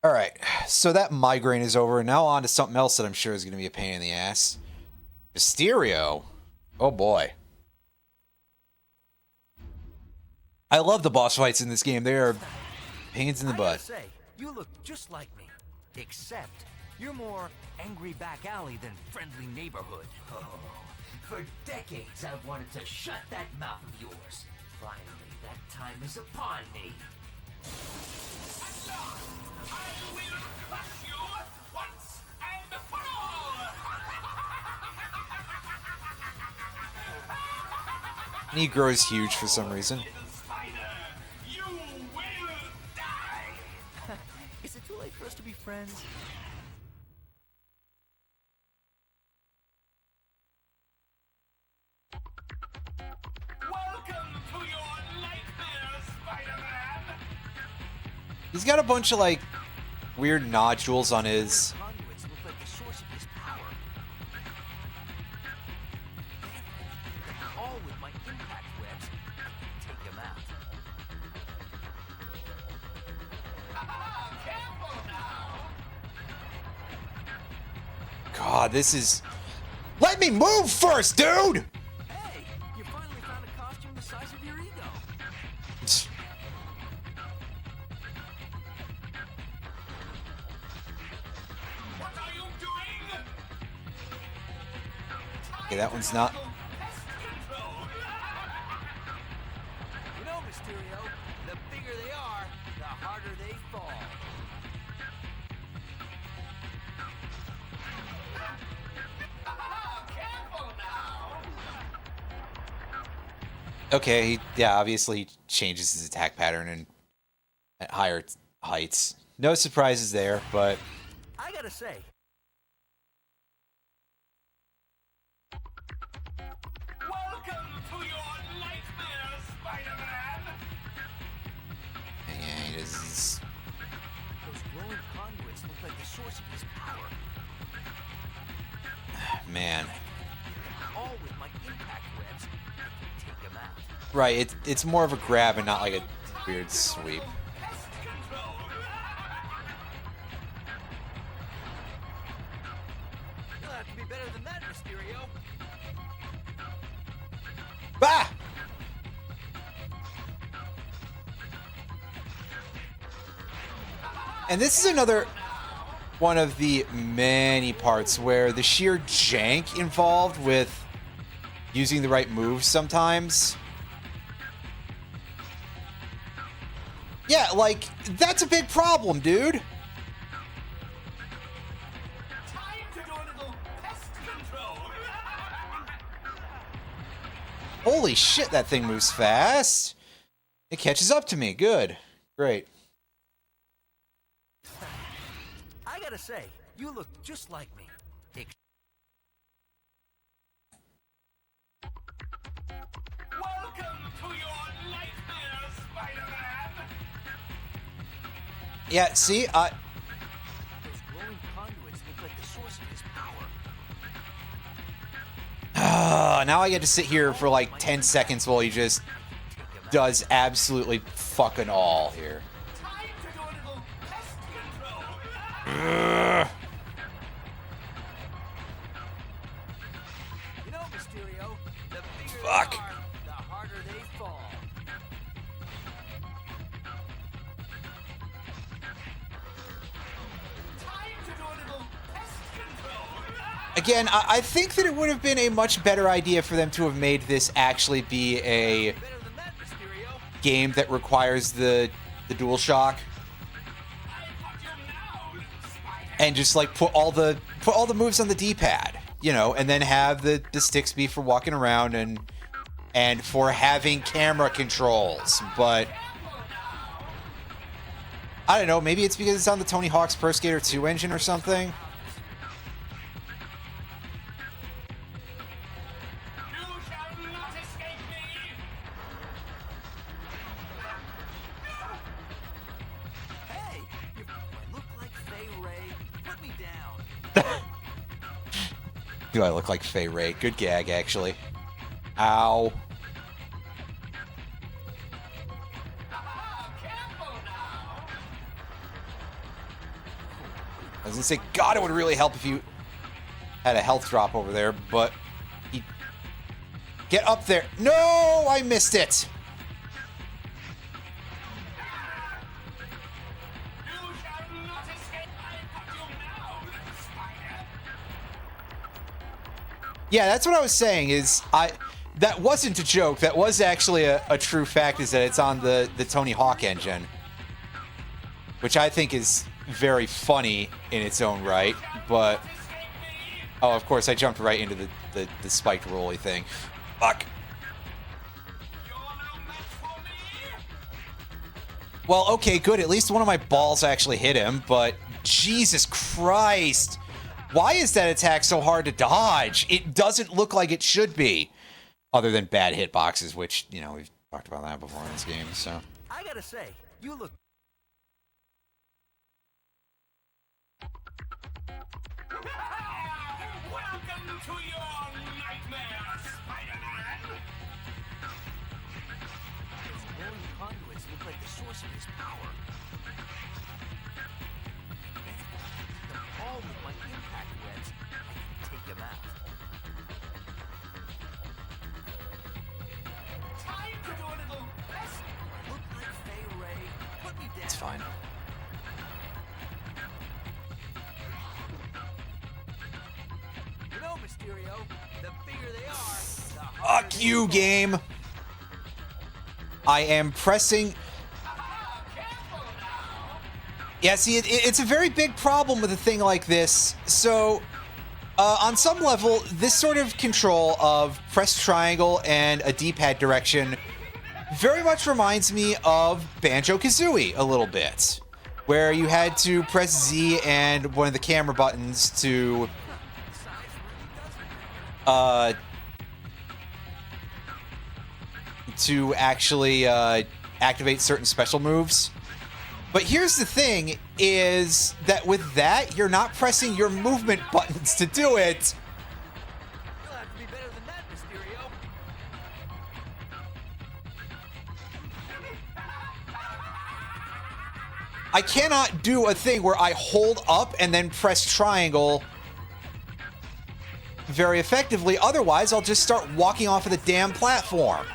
Alright, so that migraine is over, and now on to something else that I'm sure is going to be a pain in the ass. Mysterio. Oh boy. I love the boss fights in this game. They are pains in the butt. Say, you look just like me, except you're more angry back alley than friendly neighborhood. Oh, for decades I've wanted to shut that mouth of yours. Finally, that time is upon me. I will crush you once and for all! And he grows huge for some reason. Spider, you will die! Is it too late for us to be friends? Welcome to your nightmare, Spider-Man! He's got a bunch of, like, weird nodules on his... Conduits look like the source of his power. All with my impact webs, I can take him out. Careful now! God, this is... Let me move first, dude! Hey, you finally found a costume the size of your ego. What are you doing? Okay, that one's not... Pest control! You know, Mysterio, the bigger they are, the harder they fall. Careful now! Okay, yeah, obviously he changes his attack pattern and at higher heights. No surprises there, but... I gotta say, Welcome to your nightmare, Spider-Man! Yeah, he does... those glowing conduits look like the source of his power. Man. All with my impact webs, I can take him out. Right, it's more of a grab and not like a weird sweep. Pest control! You'll have to be better than that, Mysterio. Ah! And this is another one of the many parts where the sheer jank involved with using the right moves sometimes. Yeah, like, that's a big problem, dude. Time to do a little pest control! Holy shit, that thing moves fast. It catches up to me. Good. Great. I gotta say, you look just like me. Welcome to your nightmare, Spider-Man! Yeah, see, Those glowing conduits look like the source of his power. now I get to sit here for like 10 seconds while he just does absolutely fucking all here. Time to do a little pest control! You know, Mysterio, the bigger Fuck. they are, the harder they fall. Time to do a little pest control! Again, I think that it would have been a much better idea for them to have made this actually be a Better than that, Mysterio. game that requires the DualShock, and just like put all the moves on the D-pad, you know, and then have the sticks be for walking around and for having camera controls. But I don't know, maybe it's because it's on the Tony Hawk's Pro Skater 2 engine or something. Hey, I look like Fay Ray. Put me down. Do I look like Fay Ray? Good gag, actually. Ow. I was gonna say, God, it would really help if you had a health drop over there, but get up there. No, I missed it. Yeah, that's what I was saying. That wasn't a joke. That was actually a true fact. Is that it's on the Tony Hawk engine, which I think is very funny in its own right. But oh, of course, I jumped right into the spiked rolly thing. Fuck. Well, okay, good. At least one of my balls actually hit him. But Jesus Christ. Why is that attack so hard to dodge? It doesn't look like it should be. Other than bad hitboxes, which, you know, we've talked about that before in this game, so. I gotta say, you look. Welcome to your nightmare, Spider-Man! Those glowing conduits look like the source of his power. The ball with my impact webs, I can take him out. Time to do a little rest. I look like Fay Ray. Put me down. It's fine. You know, Mysterio, the bigger they are, the harder Fuck they you, fall. game. I am pressing. Yeah, see, it's a very big problem with a thing like this. So, on some level, this sort of control of press triangle and a D-pad direction very much reminds me of Banjo-Kazooie a little bit, where you had to press Z and one of the camera buttons to actually activate certain special moves. But here's the thing, is that with that, you're not pressing your movement buttons to do it. You'll have to be better than that, Mysterio. I cannot do a thing where I hold up and then press triangle very effectively. Otherwise, I'll just start walking off of the damn platform.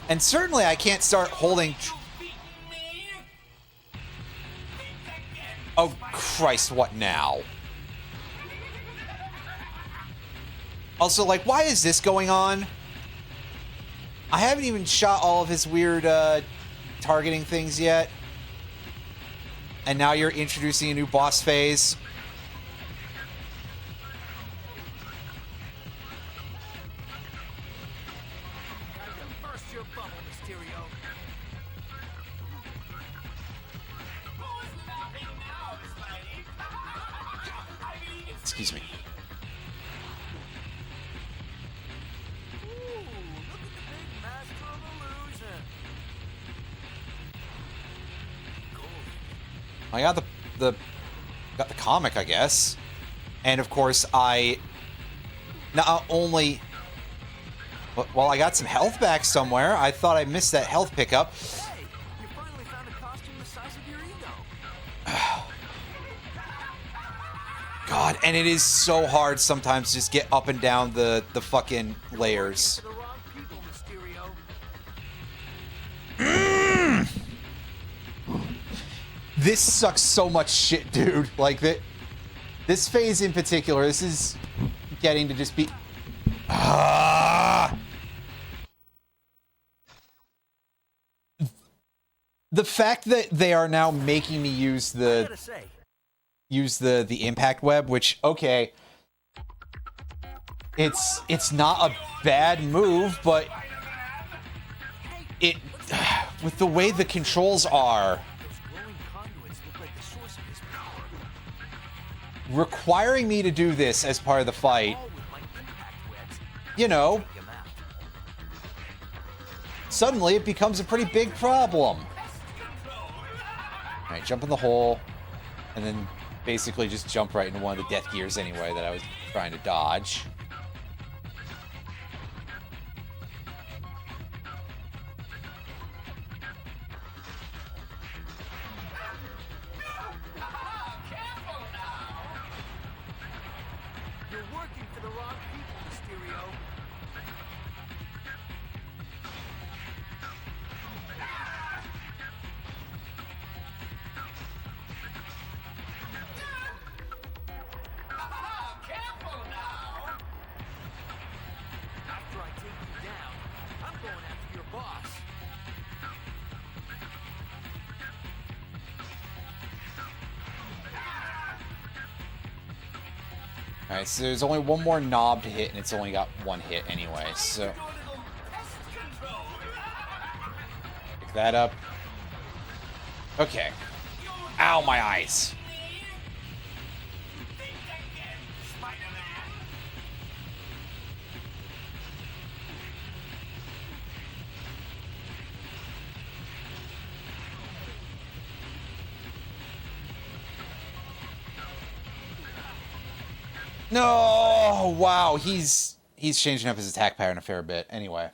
And certainly I can't start holding... Oh, Christ, what now? Also, like, why is this going on? I haven't even shot all of his weird, targeting things yet. And now you're introducing a new boss phase. Time to burst your bubble, Mysterio. Excuse me. Ooh, look at the big master of illusion. Cool. I got the comic, I guess. And of course, I not only... Well, I got some health back somewhere. I thought I missed that health pickup. Hey, you finally found a costume the size of your ego. God, and it is so hard sometimes to just get up and down the fucking layers. To the wrong people, Mysterio. This sucks so much shit, dude. Like that. This phase in particular, this is getting to just be... Ah! The fact that they are now making me use the impact web, which, okay, it's not a bad move, but it with the way the controls are, requiring me to do this as part of the fight, you know, suddenly it becomes a pretty big problem. Alright, jump in the hole, and then basically just jump right into one of the death gears anyway that I was trying to dodge. You're working for the wrong people, Mysterio. After I take you down, I'm going after your boss. Alright, so there's only one more knob to hit, and it's only got one hit anyway, so... Pick that up. Okay. Ow, my eyes. No! Wow, he's changing up his attack pattern a fair bit. Anyway.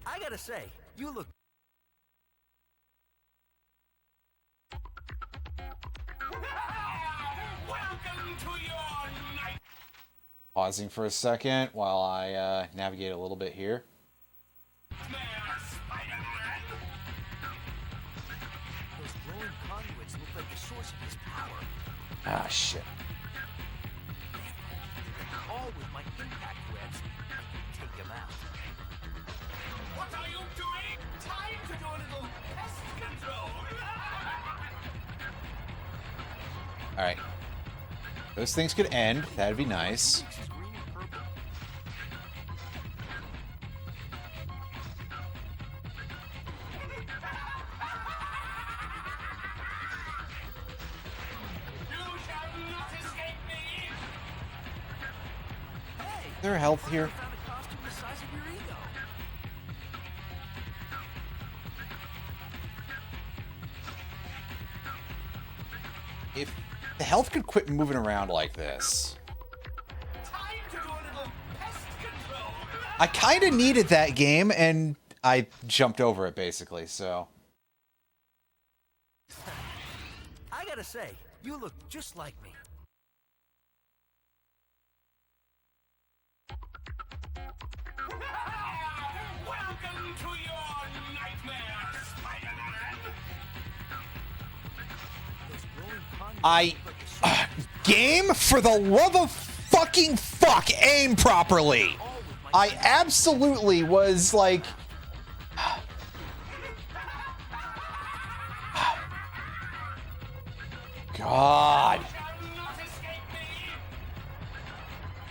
I gotta say, you look... Pausing for a second while I navigate a little bit here. Those glowing conduits look like the source of his power. Ah, shit. All with my impact webs, I can take him out. What are you doing? Time to do a little pest control. Alright. Those things could end. That'd be nice. This is green and purple. Is there health here? I found a costume the size of your ego. If the health could quit moving around like this. I kind of needed that game, and I jumped over it, basically, so... I gotta say, you look just like me. Welcome to your nightmare, Spider-Man. Those glowing conduits I... look like the source of his Game, for the love of fucking fuck, aim properly! I absolutely was like... God.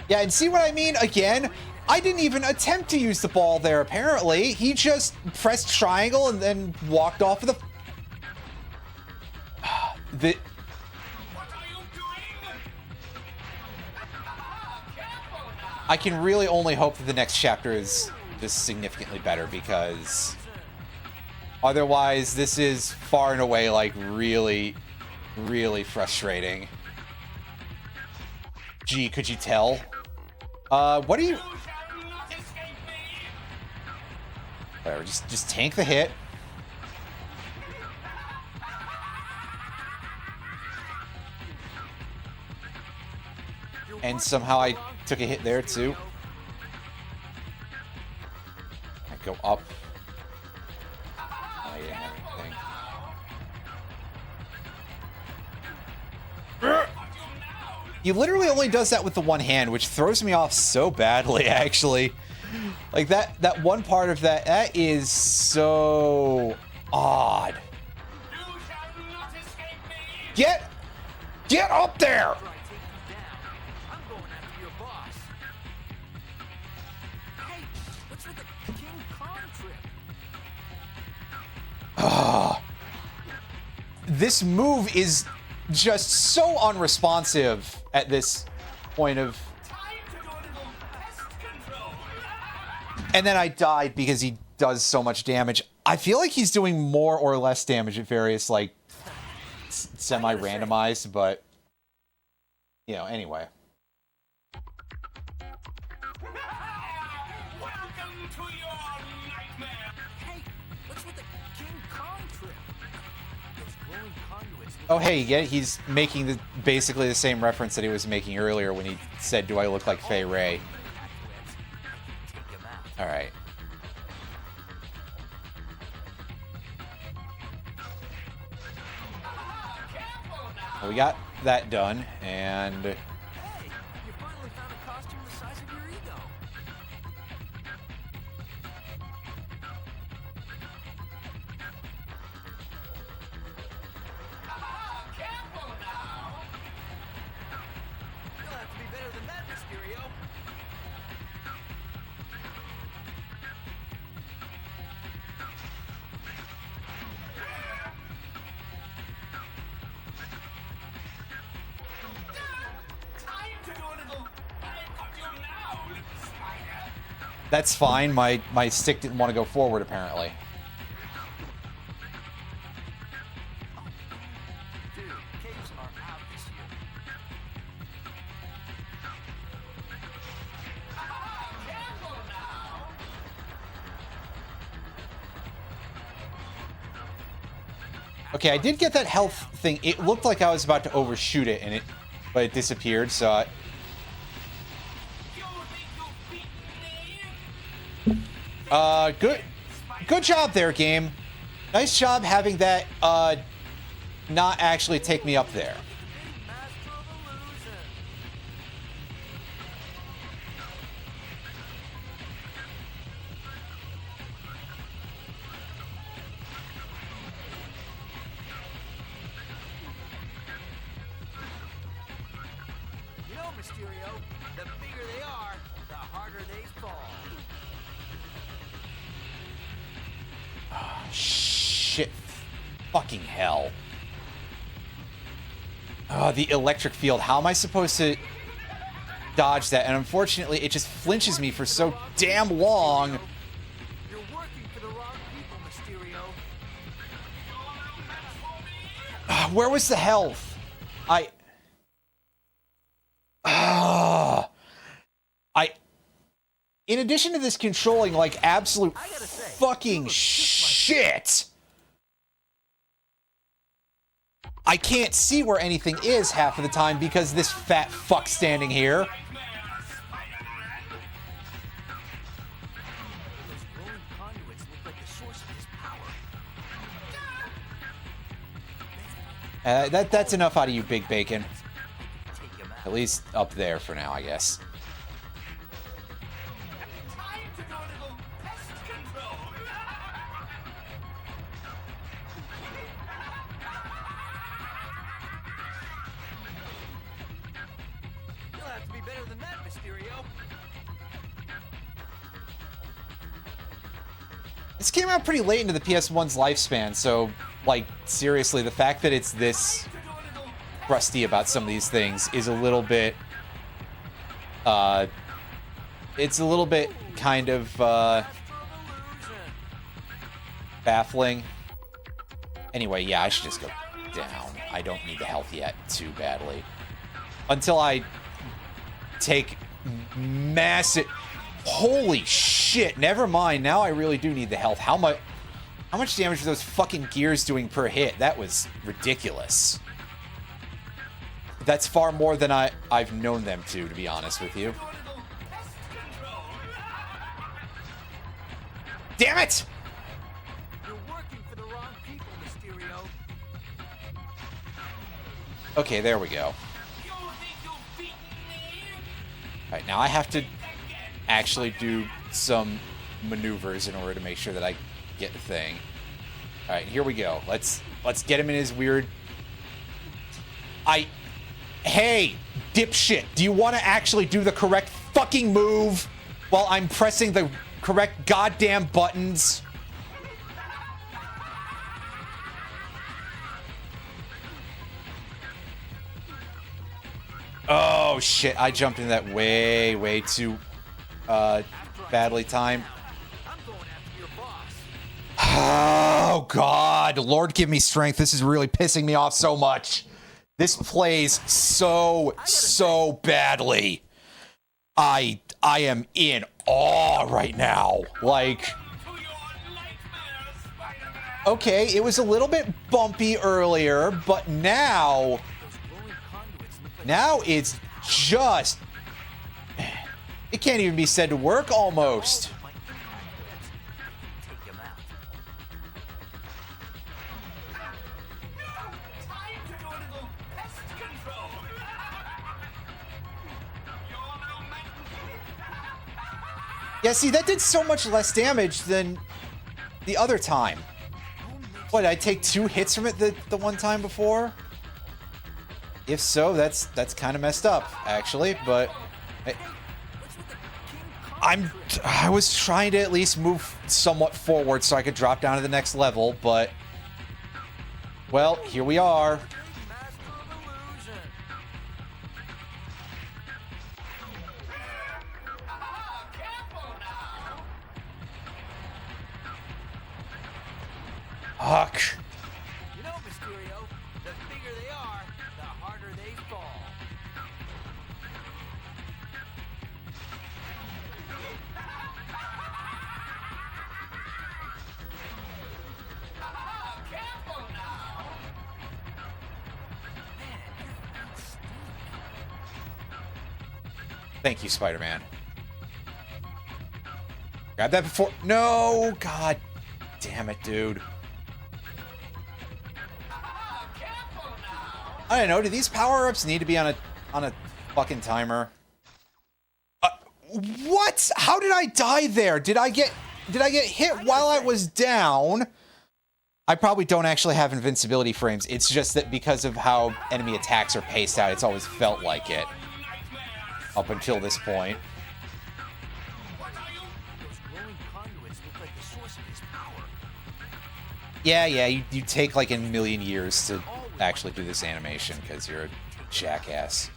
Yeah, and see what I mean? Again, I didn't even attempt to use the ball there, apparently. He just pressed triangle and then walked off of the... the... I can really only hope that the next chapter is just significantly better, because otherwise this is far and away like really, really frustrating. Gee, could you tell? What are you... Whatever, just tank the hit. And somehow I took a hit there too. I go up. Oh, I didn't have anything. He literally only does that with the one hand, which throws me off so badly, actually. Like, that one part of that is so odd. You shall not escape me! Get up there! After I take you down, I'm going after your boss. Hey, what's with the King Kong trip? This move is just so unresponsive at this point of... Time to do a little pest control! And then I died because he does so much damage. I feel like he's doing more or less damage at various, like, semi-randomized, but... You know, anyway. Welcome to your nightmare! Hey, what's with the King Kong trip? Those glowing conduits look Oh, hey, yeah, he's making basically the same reference that he was making earlier when he said, "Do I look like Fay Ray?" like conduits. I can take them out. Alright. Well, we got that done, and... Hey, you finally found a costume the size of your ego. Careful now! You'll have to be better than that, Mysterio. Time to do a little... I've got you now, little spider! That's fine, my stick didn't want to go forward, apparently. Dude, caves are out this year. Careful now! Okay, I did get that health thing. It looked like I was about to overshoot it, but it disappeared, so... You think you beat me? Good job there, game. Nice job having that, not actually take me up there. Master of illusion. You know, Mysterio, the bigger they are, the harder they fall. Shit. Fucking hell. The electric field. How am I supposed to dodge that? And unfortunately, it just flinches me for so damn long. You're working for the wrong people, Mysterio. Where was the health? In addition to this controlling, like, absolute I gotta say, fucking you look just like shit, I can't see where anything is half of the time because this fat fuck standing here. Those glowing conduits look like the source of his power. That's enough out of you, Big Bacon. Take him out. At least up there for now, I guess. Time to do a little pest control! You'll have to be better than that, Mysterio. This came out pretty late into the PS1's lifespan, so, like, seriously, the fact that it's this rusty about some of these things is a little bit, it's a little bit kind of, Master of illusion. baffling. Anyway, yeah, I should just go down. I don't need the health yet too badly. Until I take massive... Holy shit, never mind. Now I really do need the health. How much damage are those fucking gears doing per hit? That was ridiculous. That's far more than I've known them to be honest with you. Damn it! You're working for the wrong people, Mysterio. Okay, there we go. You think you Alright, now I have to actually do some maneuvers in order to make sure that I get the thing. Alright, here we go. Let's get him in his weird... Hey, dipshit, do you want to actually do the correct fucking move while I'm pressing the correct goddamn buttons? Oh, shit. I jumped into that way too badly timed. Oh, God. Lord, give me strength. This is really pissing me off so much. This plays so badly. I am in awe right now. Like... Okay, it was a little bit bumpy earlier, but now it's just... It can't even be said to work, almost. Yeah, see, that did so much less damage than the other time. What, did I take 2 hits from it the one time before? If so, that's kind of messed up, actually, but... I was trying to at least move somewhat forward so I could drop down to the next level, but... Well, here we are. Fuck. You know, Mysterio, the bigger they are, the harder they fall. Careful now! Thank you, Spider-Man. Grab that before... No! God damn it, dude. I don't know. Do these power-ups need to be on a fucking timer? What? How did I die there? Did I get hit while I was down? I probably don't actually have invincibility frames. It's just that because of how enemy attacks are paced out, it's always felt like it up until this point. Yeah, you take like a million years to actually do this animation because you're a jackass.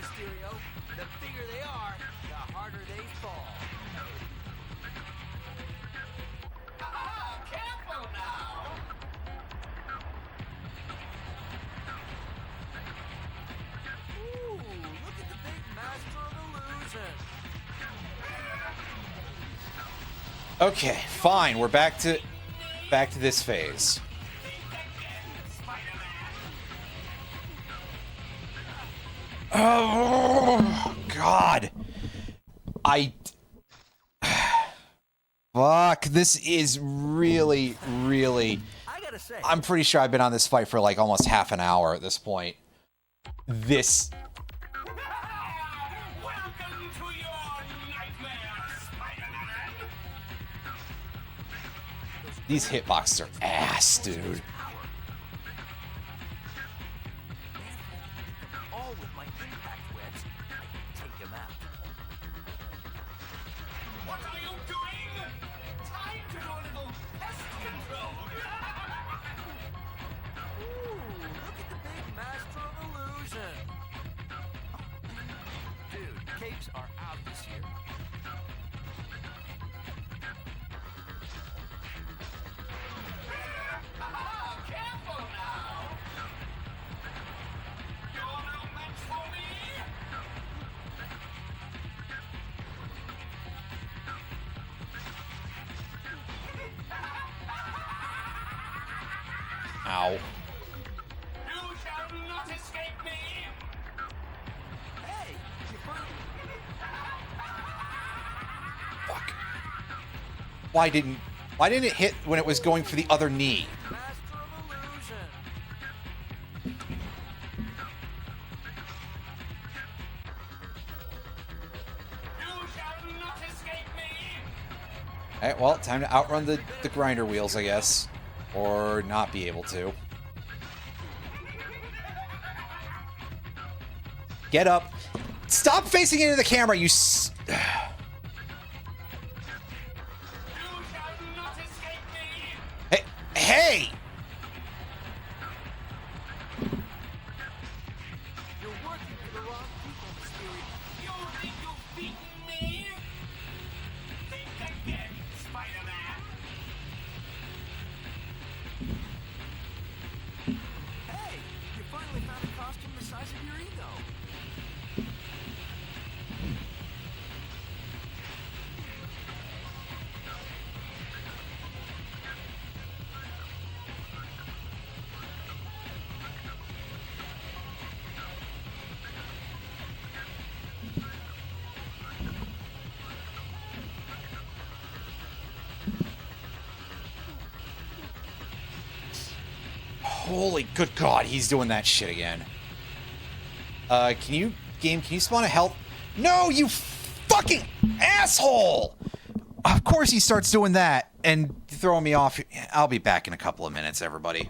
Mysterio, the bigger they are, the harder they fall. Careful now! Ooh, look at the big master of illusion. Okay, fine. We're back to this phase. Oh, God. Fuck, this is really... I gotta say, I'm pretty sure I've been on this fight for like almost half an hour at this point. This... Welcome to your nightmare, Spider-Man! These hitboxes are ass, dude. all with my impact webs, I can take them out. What are you doing? Time to do a little pest control! Ooh, look at the big master of illusion. Dude, capes are out this year. Careful now! You're no match for me! Ow. You shall not escape me! Hey, you finally... Fuck. Why didn't it hit when it was going for the other knee? Master of illusion. You shall not escape me! Alright, well, time to outrun the grinder wheels, I guess. Or not be able to. Get up. Stop facing into the camera, you You shall not escape me! Hey! You're working for the wrong people, Mysterio. You think you've beaten me? Think again, Spider-Man! Hey, you finally found a costume the size of your ego. Holy good God, he's doing that shit again. Can you spawn a health? No, you fucking asshole! Of course he starts doing that and throwing me off. I'll be back in a couple of minutes, everybody.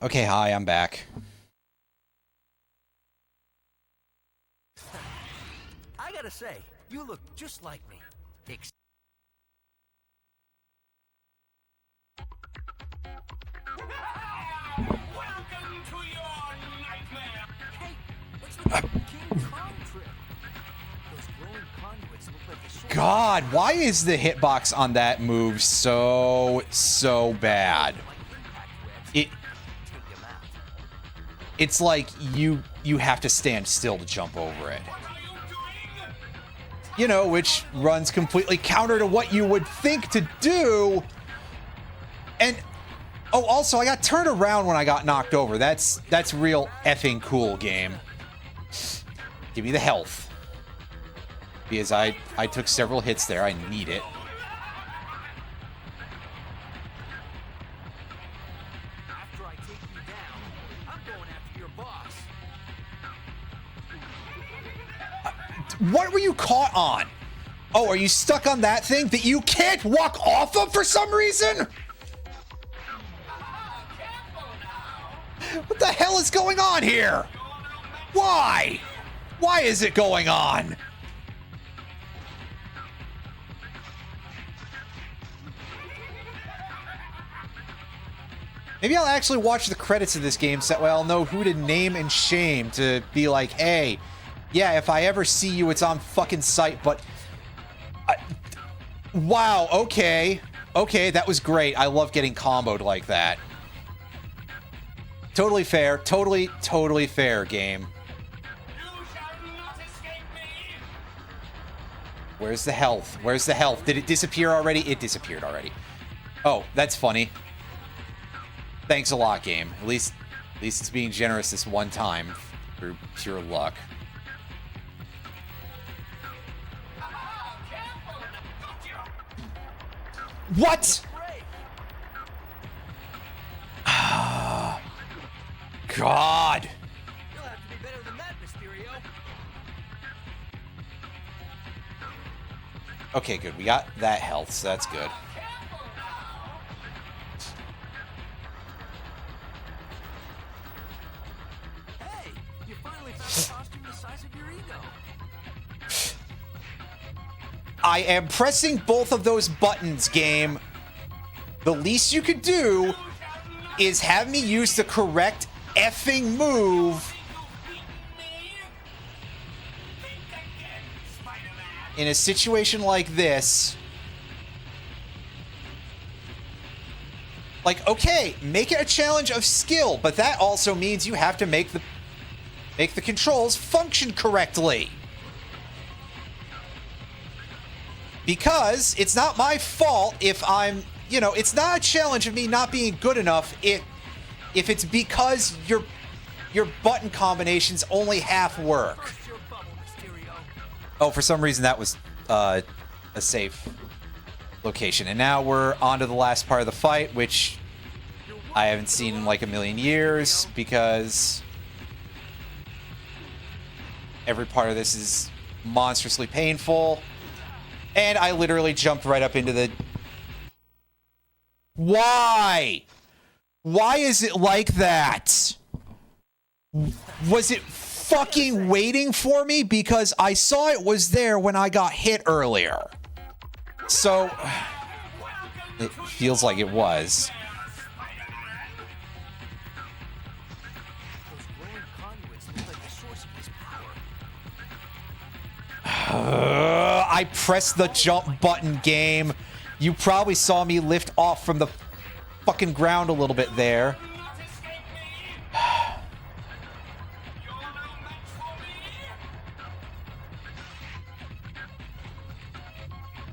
Okay, hi, I'm back. I gotta say, you look just like me. Welcome to your nightmare! Hey, what's with the King Kong trip? Those glowing conduits look like the source. God, why is the hitbox on that move so bad? It's like you have to stand still to jump over it. What are you doing? You know, which runs completely counter to what you would think to do. And oh, also I got turned around when I got knocked over. That's real effing cool, game. Give me the health. Because I took several hits there. I need it. After I take you down, I'm going after your boss. What were you caught on? Oh, are you stuck on that thing that you can't walk off of for some reason? What the hell is going on here? Why? Why is it going on? Maybe I'll actually watch the credits of this game so that way I'll know who to name and shame to be like, hey, yeah, if I ever see you, it's on fucking sight, but... wow, okay. Okay, that was great. I love getting comboed like that. Totally fair. Totally fair, game. You shall not escape me! Where's the health? Where's the health? Did it disappear already? It disappeared already. Oh, that's funny. Thanks a lot, game. At least it's being generous this one time through pure luck. What? God. You'll have to be better than that, Mysterio. Okay, good. We got that health, so that's good. Hey, you finally found a costume the size of your ego. I am pressing both of those buttons, game. The least you could do is have me use the correct effing move in a situation like this. Like, okay, make it a challenge of skill, but that also means you have to make the controls function correctly. Because it's not my fault if I'm, you know, it's not a challenge of me not being good enough if it's because your button combinations only half work. Burst your bubble, Mysterio. Oh, for some reason that was a safe location. And now we're on to the last part of the fight, which I haven't seen in like a million years because every part of this is monstrously painful. And I literally jumped right up into the... Why? Why is it like that? Was it fucking waiting for me? Because I saw it was there when I got hit earlier. So... it feels like it was. Those glowing conduits look like the source of his power. I pressed the jump button, game. You probably saw me lift off from the fucking ground a little bit there.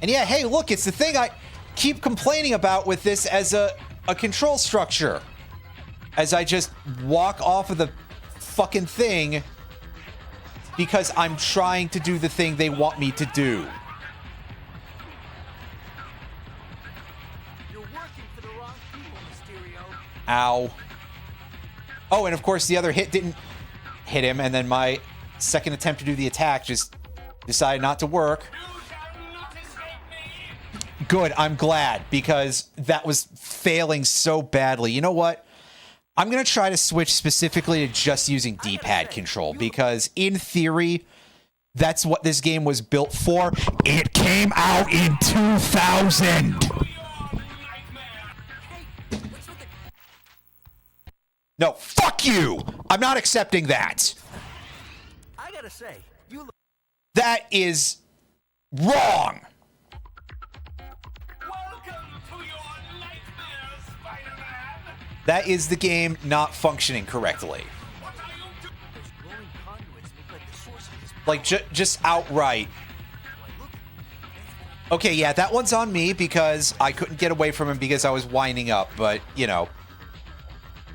And yeah, hey, look, it's the thing I keep complaining about with this as a control structure. As I just walk off of the fucking thing because I'm trying to do the thing they want me to do. You're working for the wrong people, Mysterio. Ow. Oh, and of course the other hit didn't hit him, and then my second attempt to do the attack just decided not to work. Good, I'm glad, because that was failing so badly. You know what? I'm going to try to switch specifically to just using D-pad control, because in theory, that's what this game was built for. It came out in 2000! No, fuck you! I'm not accepting that! I gotta say, you look... That is wrong! Welcome to your nightmare, Spider-Man! That is the game not functioning correctly. What are you doing? Those glowing conduits look like the source of his power. Like, just outright. Okay, yeah, that one's on me because I couldn't get away from him because I was winding up, but, you know,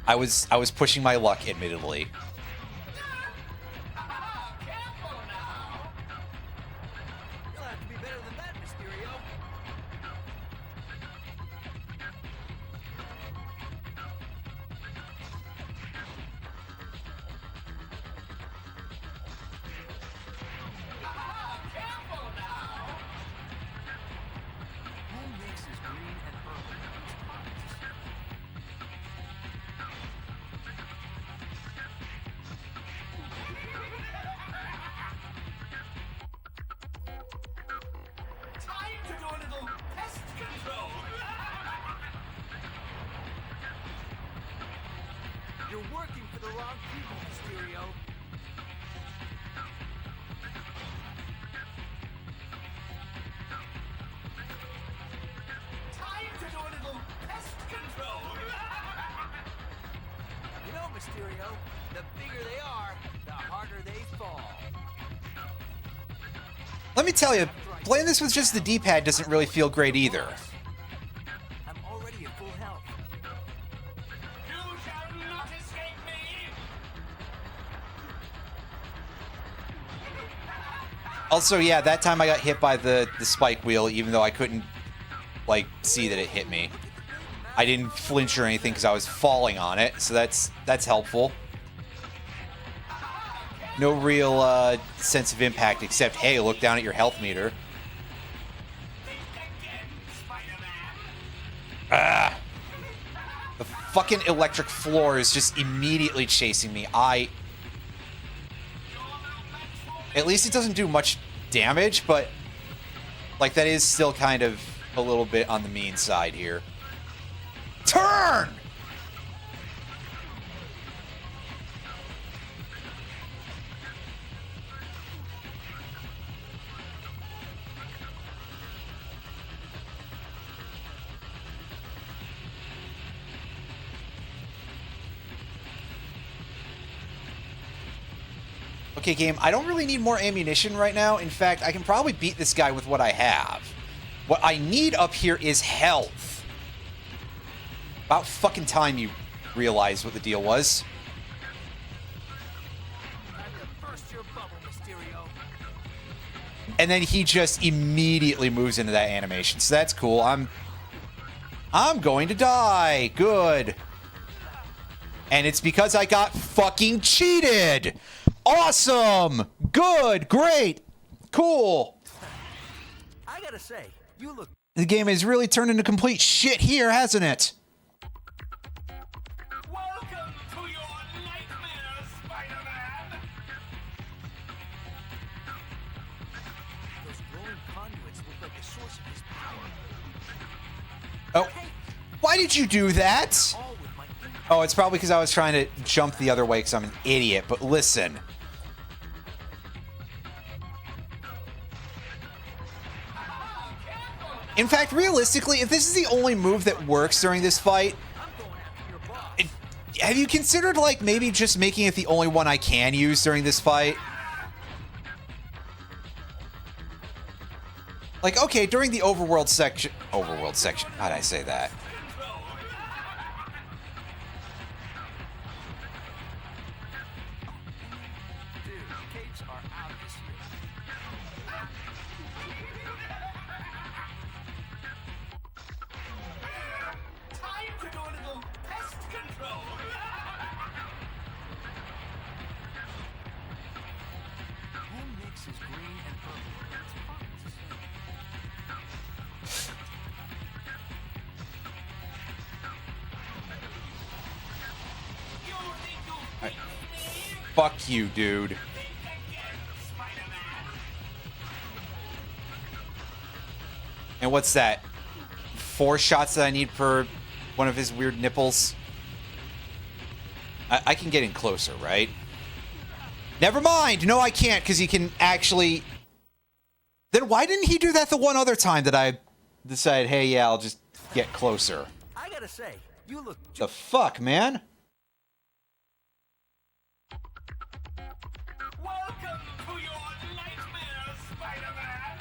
I was pushing my luck, admittedly. Careful now! You'll have to be better than that, Mysterio. Careful now! Who mixes green and purple in these products? the wrong people, Mysterio. Time to do a little pest control. You know, Mysterio, the bigger they are, the harder they fall. Let me tell you, playing this with just the D-pad doesn't really feel great either. I'm already at full health. You shall not escape me. Also, yeah, that time I got hit by the spike wheel, even though I couldn't, like, see that it hit me. I didn't flinch or anything because I was falling on it, so that's helpful. No real sense of impact except, hey, look down at your health meter. Think again, Spider-Man. Ah! The fucking electric floor is just immediately chasing me. At least it doesn't do much damage, but, like, that is still kind of a little bit on the mean side here. Turn! Okay, game, I don't really need more ammunition right now. In fact, I can probably beat this guy with what I have. What I need up here is health. About fucking time you realized what the deal was. Time to burst your bubble, Mysterio. And then he just immediately moves into that animation. So that's cool. I'm going to die. Good. And it's because I got fucking cheated. Awesome. Good. Great. Cool. I gotta say, you look. The game has really turned into complete shit here, hasn't it? Welcome to your nightmares, Spider-Man. Those glowing conduits look like the source of his power. Oh. Why did you do that? All with my impact. Oh, it's probably because I was trying to jump the other way because I'm an idiot. But listen. In fact, realistically, if this is the only move that works during this fight, I'm going after your boss. have you considered, like, maybe just making it the only one I can use during this fight? Like, okay, during the overworld section... Overworld section. How'd I say that? Dude, capes are out this year. Time to do a little pest control. Who mixes green and purple? It's fun to say. You think you'll beat me? Fuck you, dude. Think again, Spider-Man. And what's that? 4 shots that I need per one of his weird nipples? I can get in closer, right? Never mind! No, I can't, because he can actually... Then why didn't he do that the one other time that I decided, hey, yeah, I'll just get closer? I gotta say, you look. The fuck, man? Welcome to your nightmares, Spider-Man.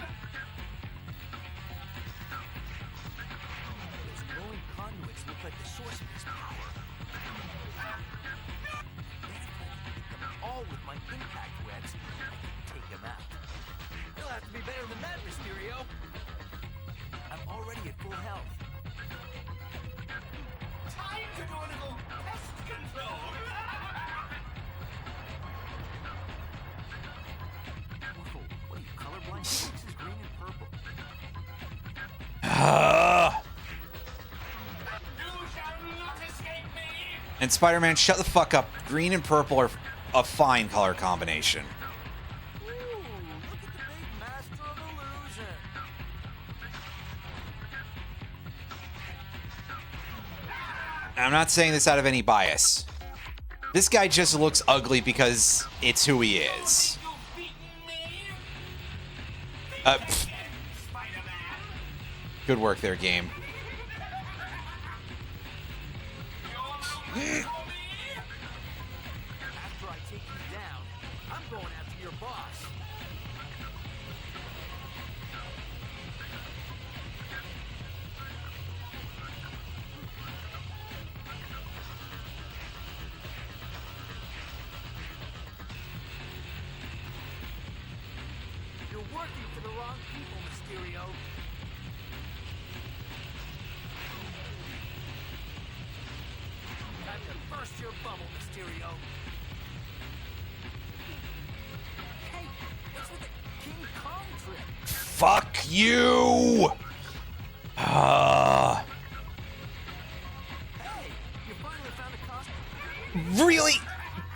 Those glowing conduits look like the source of his power. Then if I can hit them all with my impact webs, I can take them out. You'll have to be better than that, Mysterio. I'm already at full health. Time to do a little pest control. Whoa, what are you, colorblind? He mixes green and purple. You shall not escape me. And Spider-Man, shut the fuck up. Green and purple are a fine color combination. Ooh, look at the big master of illusion. I'm not saying this out of any bias. This guy just looks ugly because it's who he is. Good work there, game. After I take you down, I'm going after your boss. You're working for the wrong people, Mysterio. Time to burst your bubble, Mysterio. Hey, what's with the King Kong trip? Fuck you! Hey, you finally found a costume. Really?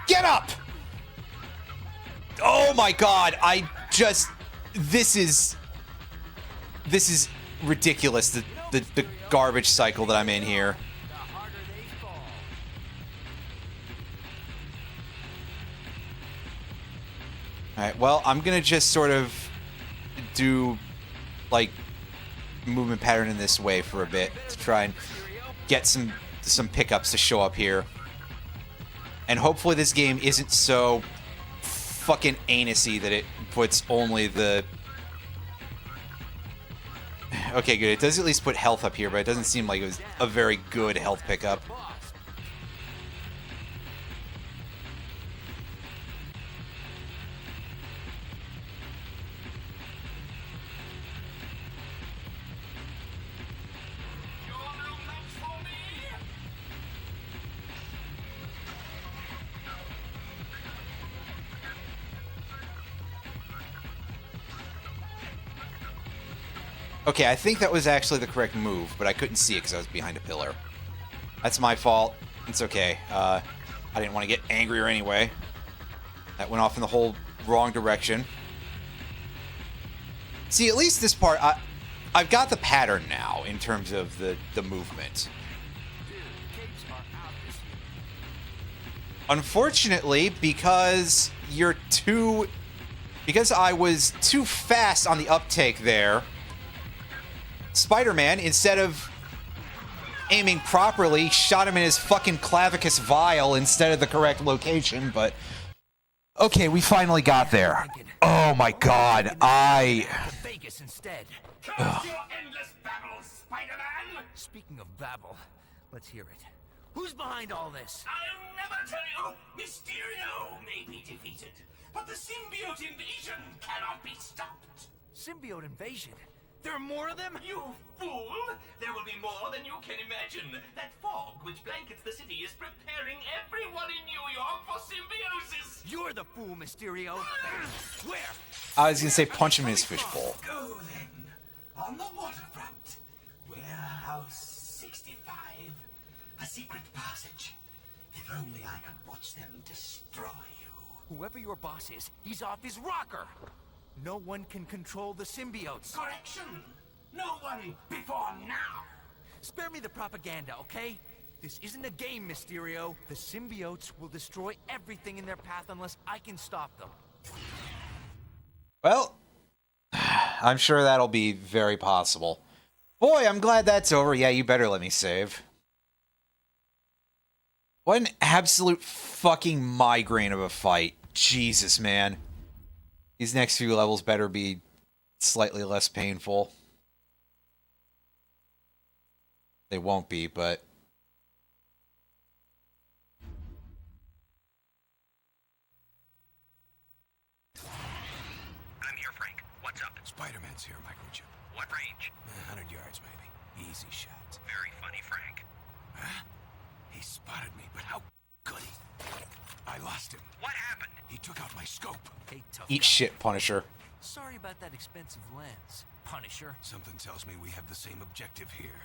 Get up! Oh my god, this is ridiculous, the garbage cycle that I'm in here. The harder they fall. Alright, well, I'm gonna just sort of do, like, movement pattern in this way for a bit to try and get some pickups to show up here. And hopefully this game isn't so fucking anusy that it puts only the... Okay, good. It does at least put health up here, but it doesn't seem like it was a very good health pickup. Okay, I think that was actually the correct move, but I couldn't see it because I was behind a pillar. That's my fault. It's okay. I didn't want to get angrier anyway. That went off in the whole wrong direction. See, at least this part, I've got the pattern now in terms of the movement. Unfortunately, because I was too fast on the uptake there, Spider-Man, instead of aiming properly, shot him in his fucking clavicus vial instead of the correct location, but... Okay, we finally got there. Oh my god, Vegas instead. Curse your endless babble, Spider-Man! Speaking of babble, let's hear it. Who's behind all this? I'll never tell you! Mysterio may be defeated, but the symbiote invasion cannot be stopped! Symbiote invasion? There are more of them? You fool! There will be more than you can imagine! That fog which blankets the city is preparing everyone in New York for symbiosis! You're the fool, Mysterio. Where? I was gonna say punch him in his fishbowl. Go then, on the waterfront. Warehouse 65. A secret passage. If only I could watch them destroy you. Whoever your boss is, he's off his rocker. No one can control the symbiotes. Correction! No one before now! Spare me the propaganda, okay? This isn't a game, Mysterio. The symbiotes will destroy everything in their path unless I can stop them. Well, I'm sure that'll be very possible. Boy, I'm glad that's over. Yeah, you better let me save. What an absolute fucking migraine of a fight. Jesus, man. These next few levels better be slightly less painful. They won't be, but... I'm here, Frank. What's up? Spider-Man's here, microchip. What range? 100 yards, maybe. Easy shot. Very funny, Frank. Huh? He spotted me, but how could he? I lost him. What happened? He took out my scope. Hey, tough Eat guy. shit, Punisher. Sorry about that expensive lens, Punisher. Something tells me we have the same objective here.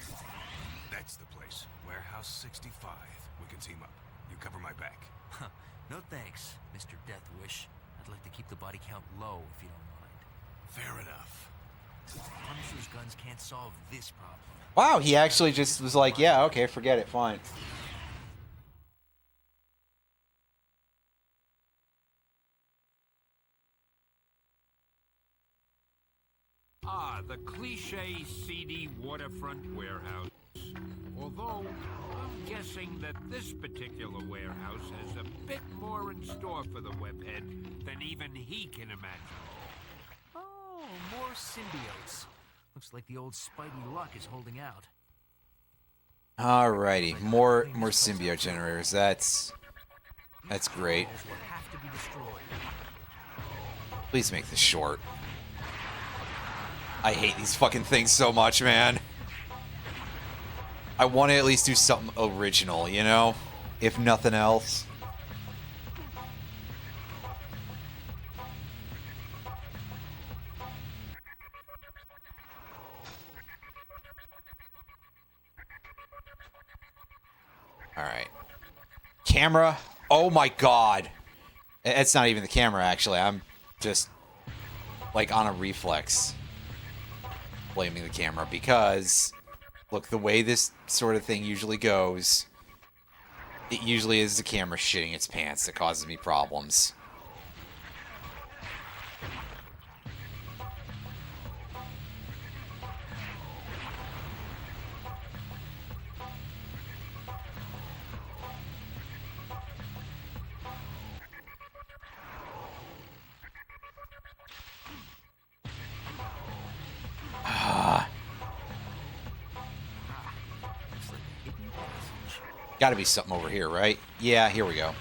That's the place. Warehouse 65. We can team up. You cover my back. Huh. No thanks, Mr. Death Wish. I'd like to keep the body count low if you don't mind. Fair enough. Punisher's guns can't solve this problem. Wow, he actually just was like, yeah, okay, forget it, fine. waterfront warehouse. Although, I'm guessing that this particular warehouse has a bit more in store for the webhead than even he can imagine. Oh, more symbiotes. Looks like the old Spidey luck is holding out. Alrighty, more symbiote generators. That's great. Generators will have to be destroyed. Please make this short. I hate these fucking things so much, man. I want to at least do something original, you know? If nothing else. Alright. Camera. Oh my god. It's not even the camera, actually. I'm just, like, on a reflex blaming the camera because, look, the way this sort of thing usually goes, it usually is the camera shitting its pants that causes me problems. Gotta be something over here, right? Yeah, here we go.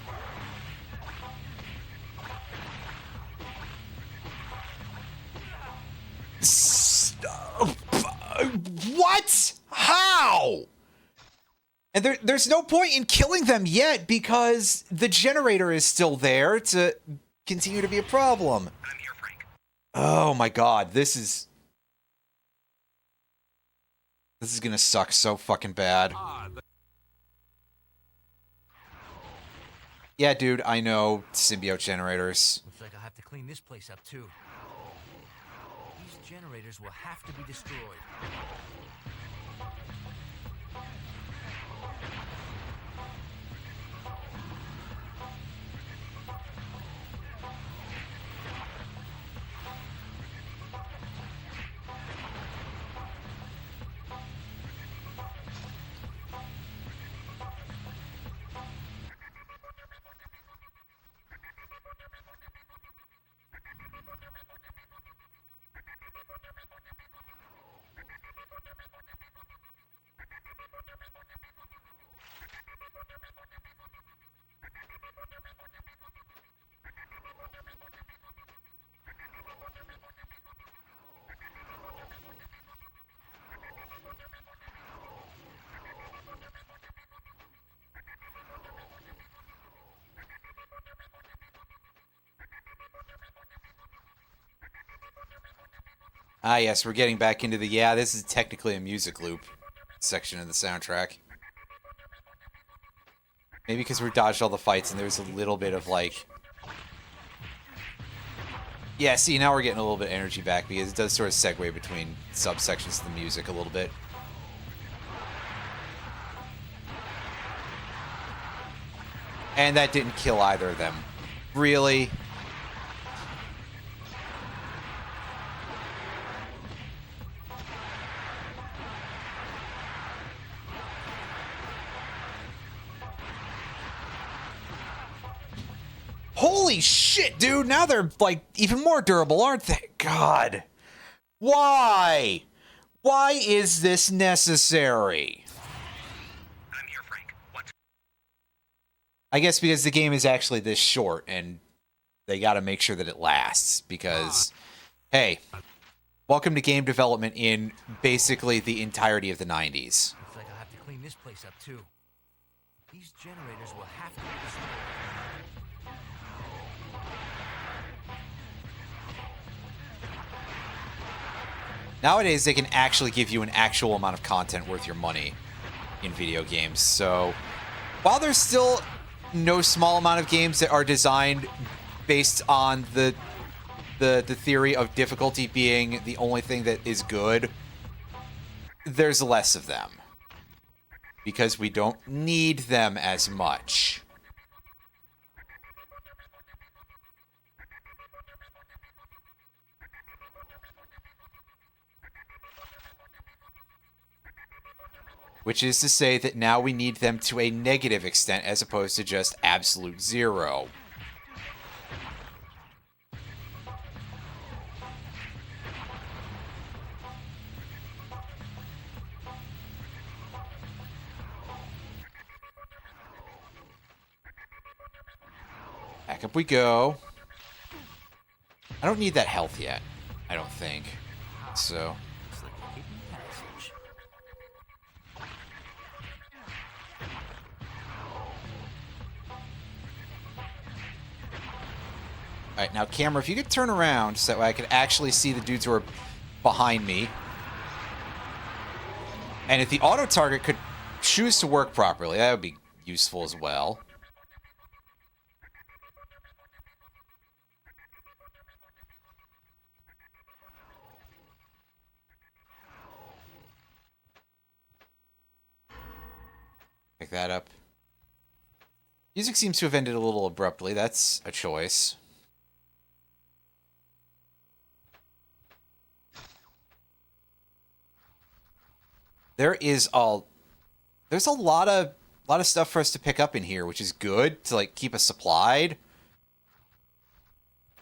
What? How? And there's no point in killing them yet because the generator is still there to continue to be a problem. I'm here, Frank. Oh my god, this is gonna suck so fucking bad. Yeah, dude, I know symbiote generators. Looks like I'll have to clean this place up too. These generators will have to be destroyed. Ah, yes, we're getting back into the, yeah, this is technically a music loop section of the soundtrack. Maybe because we dodged all the fights and there's a little bit of, like... Yeah, see, now we're getting a little bit of energy back because it does sort of segue between subsections of the music a little bit. And that didn't kill either of them. Really? Holy shit, dude! Now they're, like, even more durable, aren't they? God. Why? Why is this necessary? I'm here, Frank. What's... I guess because the game is actually this short, and they gotta make sure that it lasts, because, hey, welcome to game development in basically the entirety of the 90s. Looks like I'll have to clean this place up too. These generators will have to be destroyed. Nowadays, they can actually give you an actual amount of content worth your money in video games. So, while there's still no small amount of games that are designed based on the theory of difficulty being the only thing that is good, there's less of them. Because we don't need them as much. Which is to say that now we need them to a negative extent as opposed to just absolute 0. Back up we go. I don't need that health yet, I don't think. So... Looks like a hidden passage. Alright, now camera, if you could turn around so that way I could actually see the dudes who are behind me. And if the auto-target could choose to work properly, that would be useful as well. Pick that up. Music seems to have ended a little abruptly. That's a choice. There's a lot of stuff for us to pick up in here, which is good to like keep us supplied.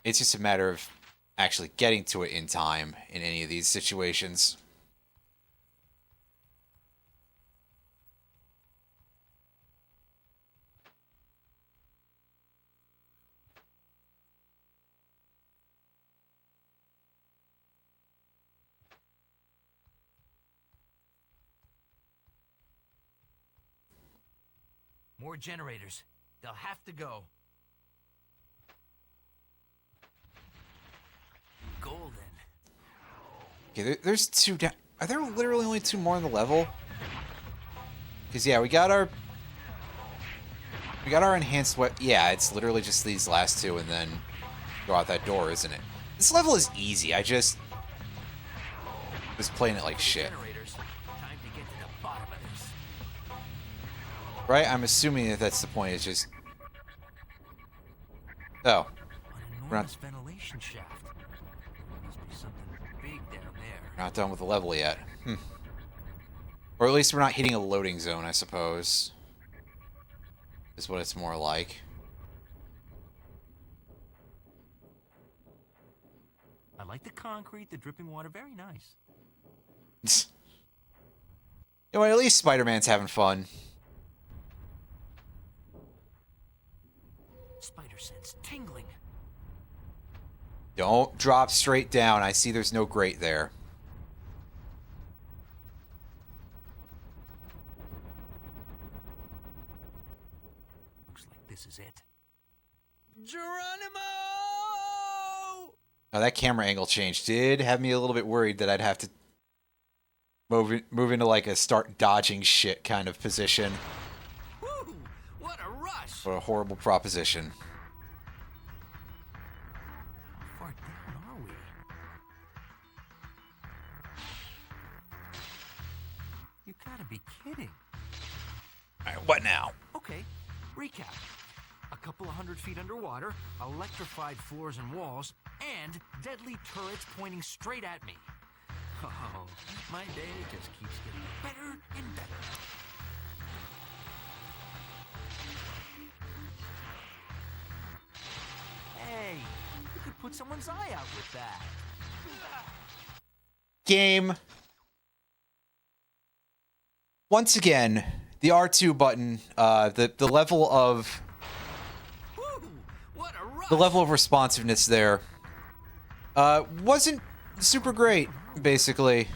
It's just a matter of actually getting to it in time in any of these situations. More generators. They'll have to go. Golden. Okay, there's 2 down. Are there literally only 2 more on the level? Because yeah, we got our enhanced weapon. Yeah, it's literally just these last 2 and then go out that door, isn't it? This level is easy. I just was playing it like shit. Generators. Time to get to the bottom of this. Right? I'm assuming that that's the point. It's just... Oh. An We're enormous ventilation shaft. Must be something big down there. We're not done with the level yet. Or at least we're not hitting a loading zone, I suppose. Is what it's more like. I like the concrete, the dripping water. Very nice. You know, at least Spider-Man's having fun. Spider sense tingling. Don't drop straight down. I see there's no grate there. Looks like this is it. Geronimo! Now that camera angle change did have me a little bit worried that I'd have to move into like a start dodging shit kind of position. Woo! What a rush! What a horrible proposition. How far down are we? You gotta be kidding. Alright, what now? Okay, recap. A couple of 100 feet underwater, electrified floors and walls, and deadly turrets pointing straight at me. Oh, my day just keeps getting better and better. Hey, you could put someone's eye out with that. Game. Once again, the R2 button, the level of Woo! What a rush! the level of responsiveness there wasn't super great, basically.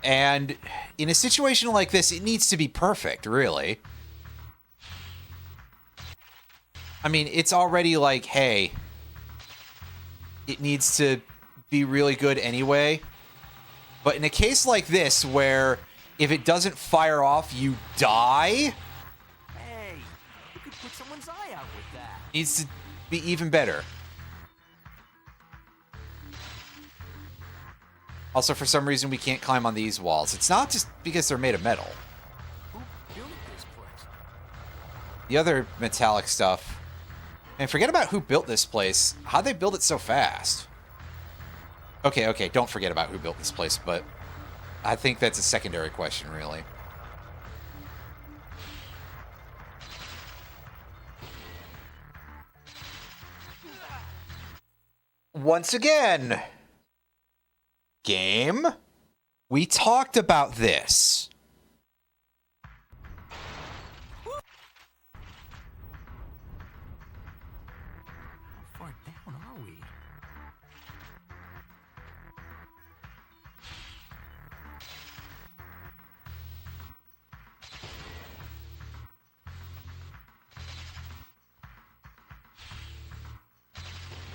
And in a situation like this, it needs to be perfect, really. I mean, it's already like, hey, it needs to be really good anyway. But in a case like this, where if it doesn't fire off, you die, Hey, you could put someone's eye out with that. needs to be even better. Also, for some reason, we can't climb on these walls. It's not just because they're made of metal. Who built this place? The other metallic stuff. And forget about who built this place. How'd they build it so fast? Okay, don't forget about who built this place, but I think that's a secondary question, really. Once again, game, we talked about this. How far down are we?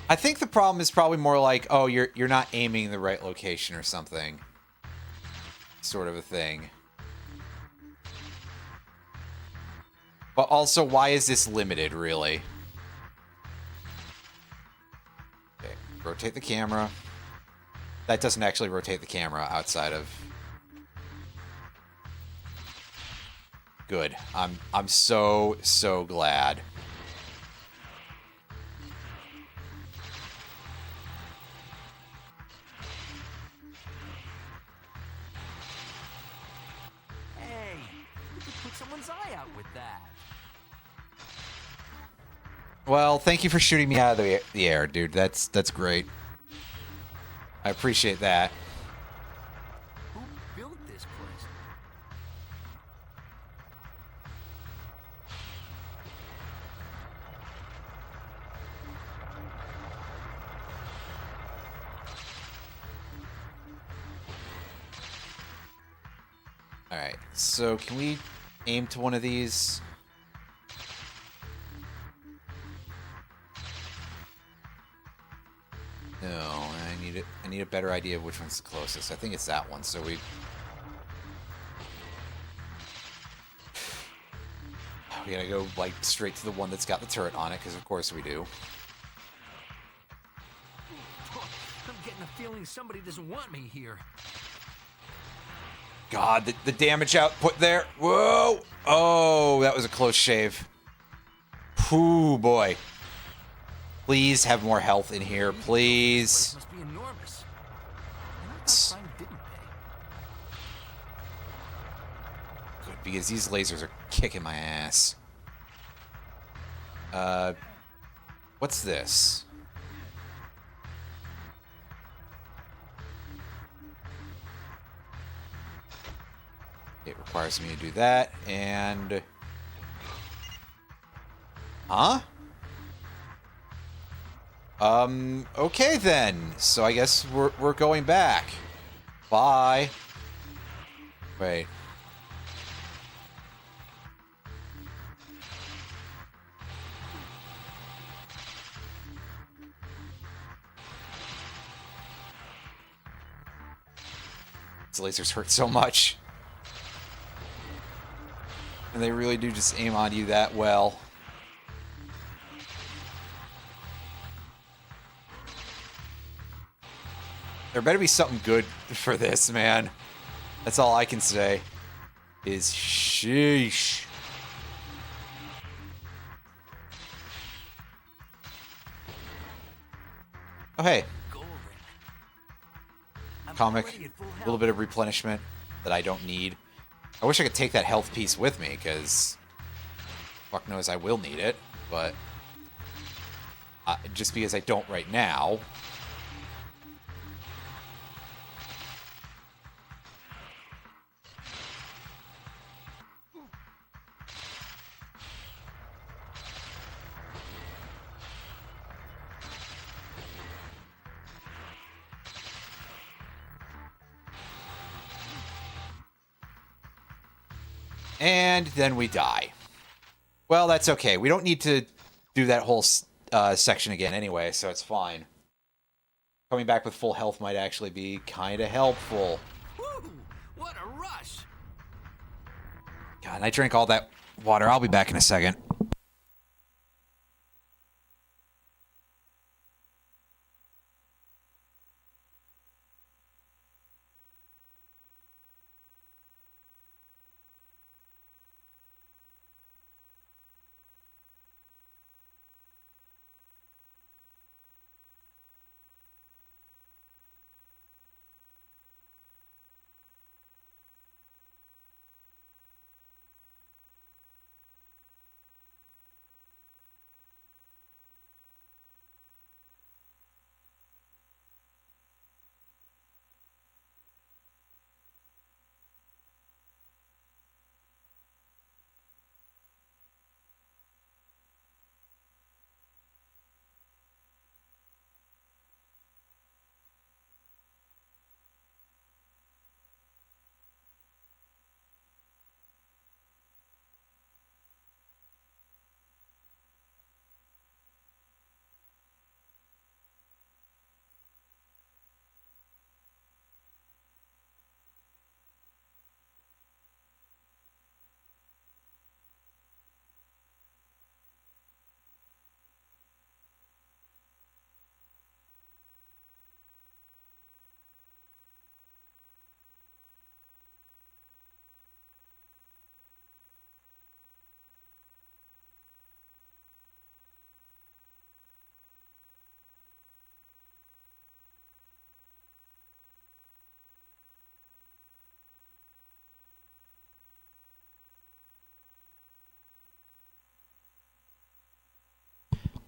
I think the problem is probably more like, oh, you're not aiming in the right location or something. Sort of a thing. But also, why is this limited, really? Okay, rotate the camera. That doesn't actually rotate the camera outside of... Good. I'm so glad. Hey, you could put someone's eye out with that. Well, thank you for shooting me out of the air, dude. That's great. I appreciate that. Who built this place? Alright, so can we aim to one of these? No, I need a better idea of which one's the closest. I think it's that one, so we gotta go, like, straight to the one that's got the turret on it, because of course we do. I'm getting a feeling somebody doesn't want me here. God, the damage output there. Whoa! Oh, that was a close shave. Ooh, boy. Please have more health in here, please. Must be enormous. And I thought Prime didn't pay. Good, because these lasers are kicking my ass. What's this? It requires me to do that, and... Huh? Okay then. So I guess we're going back. Bye. Wait. These lasers hurt so much. And they really do just aim on you that well. There better be something good for this, man. That's all I can say. Is sheesh. Oh, hey. Golden. I'm Comic. already at full A little health. bit of replenishment that I don't need. I wish I could take that health piece with me, because fuck knows I will need it, but just because I don't right now. And then we die. Well, that's okay. We don't need to do that whole section again anyway, so it's fine. Coming back with full health might actually be kind of helpful. Woo! What a rush! God, I drank all that water. I'll be back in a second.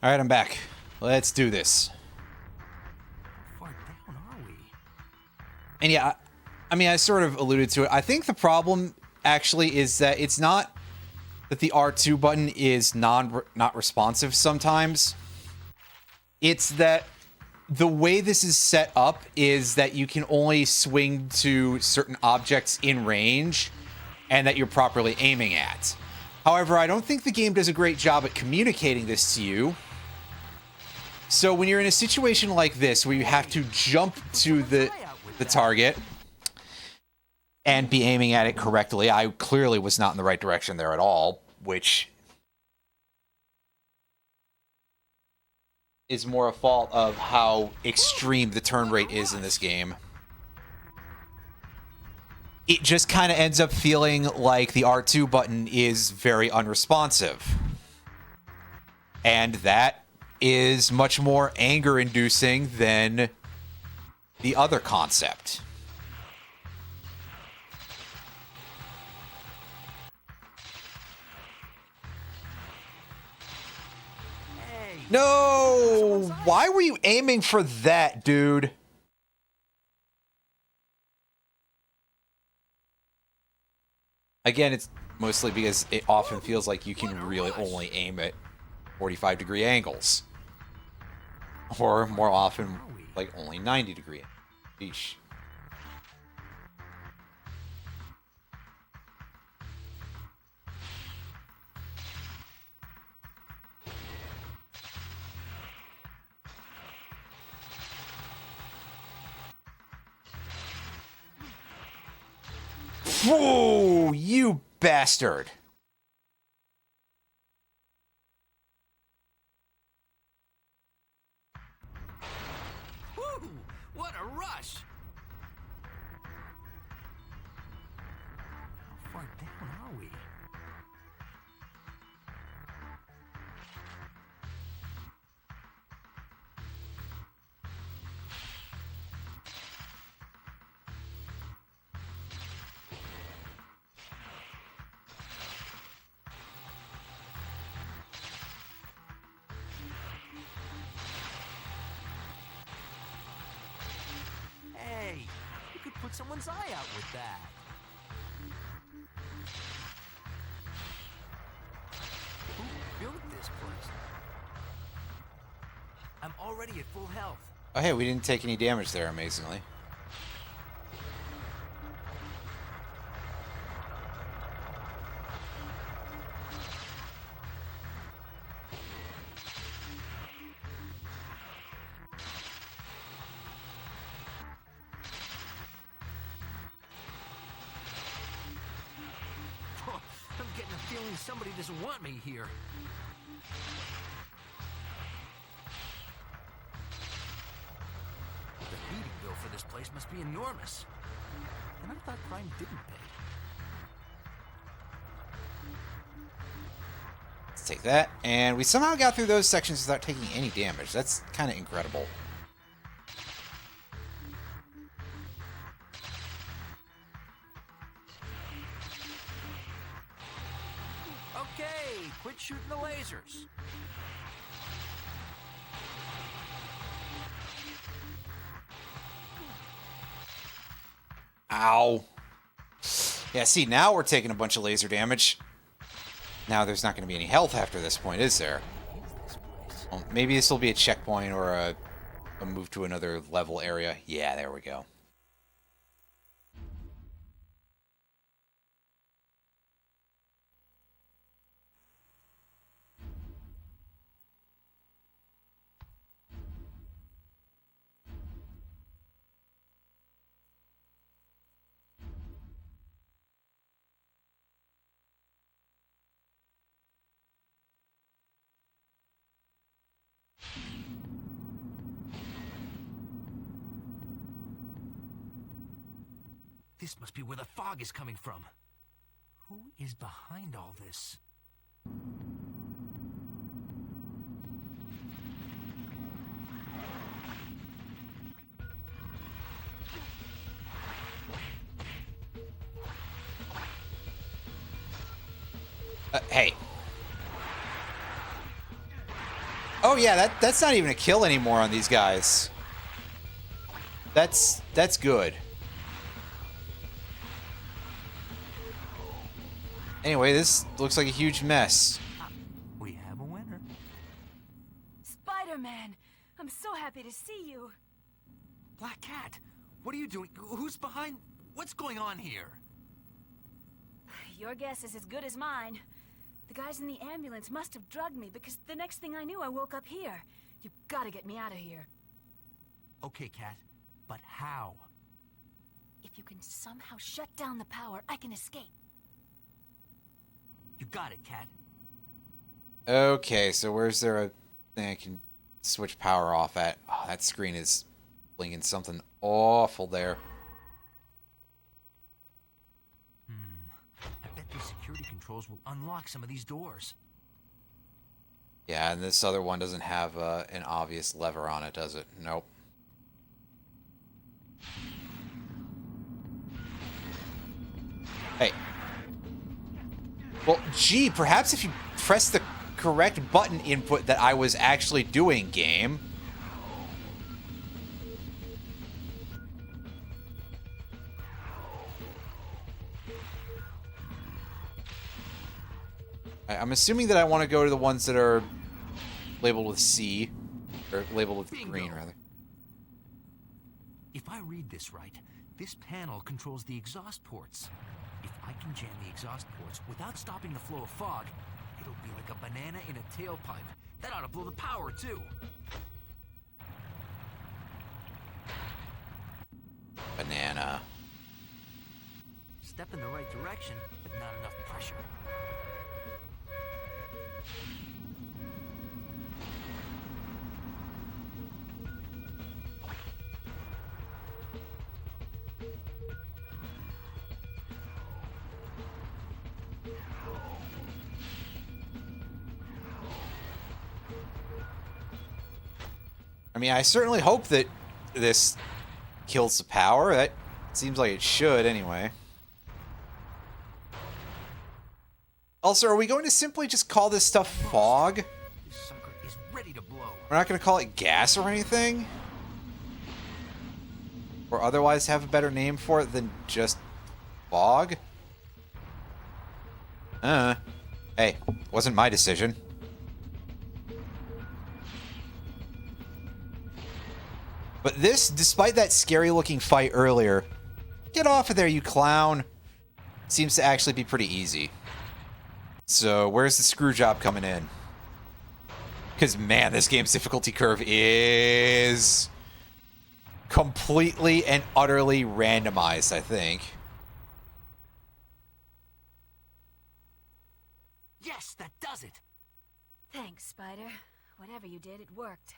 Alright, I'm back. Let's do this. How far down are we? And yeah, I mean, I sort of alluded to it. I think the problem, actually, is that it's not that the R2 button is not responsive sometimes. It's that the way this is set up is that you can only swing to certain objects in range and that you're properly aiming at. However, I don't think the game does a great job at communicating this to you. So when you're in a situation like this where you have to jump to the target and be aiming at it correctly, I clearly was not in the right direction there at all, which is more a fault of how extreme the turn rate is in this game. It just kind of ends up feeling like the R2 button is very unresponsive. And that is much more anger-inducing than the other concept. No! Why were you aiming for that, dude? Again, it's mostly because it often feels like you can really only aim at 45-degree angles. Or more often, like only 90-degree. Yeesh. Whoa, you bastard. Woo! What a rush! How far down are we? Hey, you could put someone's eye out with that. Who built this place? I'm already at full health. Oh, hey, we didn't take any damage there, amazingly. I'm getting a feeling somebody doesn't want me here. The heating bill for this place must be enormous. And I thought crime didn't pay. Let's take that. And we somehow got through those sections without taking any damage. That's kind of incredible. Okay, quit shooting the lasers. Ow. Yeah, see, now we're taking a bunch of laser damage. Now there's not going to be any health after this point, is there? Well, maybe this will be a checkpoint or a move to another level area. Yeah, there we go. This must be where the fog is coming from. Who is behind all this? Hey. Oh yeah, that's not even a kill anymore on these guys. That's good. Anyway, this looks like a huge mess. We have a winner. Spider-Man! I'm so happy to see you. Black Cat, what are you doing? Who's behind? What's going on here? Your guess is as good as mine. The guys in the ambulance must have drugged me because the next thing I knew, I woke up here. You gotta get me out of here. Okay, Cat, but how? If you can somehow shut down the power, I can escape. You got it, Cat. Okay, so where's there a thing I can switch power off at? Oh, that screen is blinking something awful there. I bet these security controls will unlock some of these doors. Yeah, and this other one doesn't have an obvious lever on it, does it? Nope. Hey. Well, gee, perhaps if you press the correct button input that I was actually doing, game. I'm assuming that I want to go to the ones that are labeled with C, or labeled with Bingo. green, rather. If I read this right, this panel controls the exhaust ports. If I can jam the exhaust ports without stopping the flow of fog, it'll be like a banana in a tailpipe. That ought to blow the power, too. Banana. Step in the right direction, but not enough pressure. I mean, I certainly hope that this kills the power. That seems like it should, anyway. Also, are we going to simply just call this stuff fog? This sucker is ready to blow. We're not going to call it gas or anything? Or otherwise have a better name for it than just fog? Hey, wasn't my decision. But this, despite that scary-looking fight earlier, get off of there, you clown, seems to actually be pretty easy. So, where's the screw job coming in? Because, man, this game's difficulty curve is completely and utterly randomized, I think. Yes, that does it. Thanks, Spider. Whatever you did, it worked.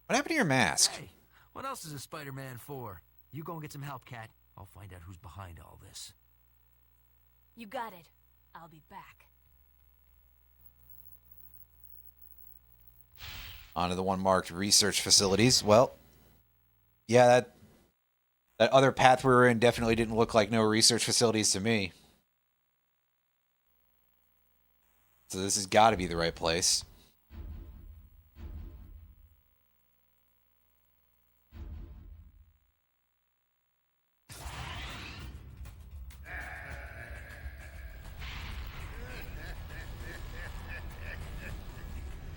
What happened to your mask? Hey, what else is a Spider-Man for? You go and get some help, Cat. I'll find out who's behind all this. You got it. I'll be back. Onto the one marked research facilities. Well, yeah, that other path we were in definitely didn't look like no research facilities to me. So this has got to be the right place.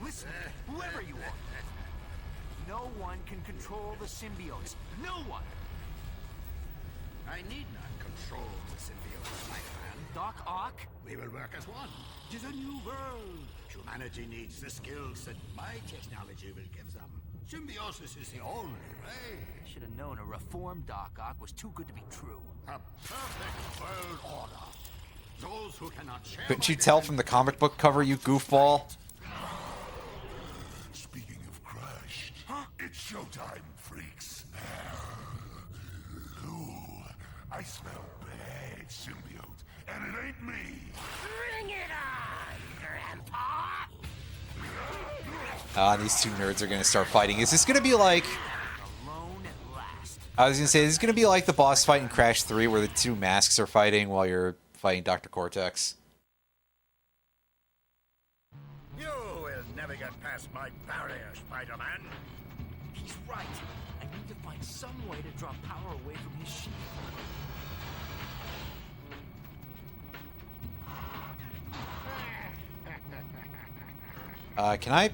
Listen, whoever you are, no one can control the symbiotes. No one! I need not control the symbiote, my friend. Doc Ock? We will work as one. It is a new world. Humanity needs the skills that my technology will give them. Symbiosis is the only way. I should have known a reformed Doc Ock was too good to be true. A perfect world order. Those who cannot share. Couldn't you tell from the comic book cover, you goofball? Speaking of Crash, it's showtime, freaks. Ooh, I smell bad symbiote, and it ain't me. Bring it on, Grandpa! These two nerds are going to start fighting. Is this going to be like... Alone at last. I was going to say, is this going to be like the boss fight in Crash 3 where the two masks are fighting while you're fighting Dr. Cortex? You will never never get past my barrier, Spider-Man. He's right. I need to find some way to draw power away from his shield. Can I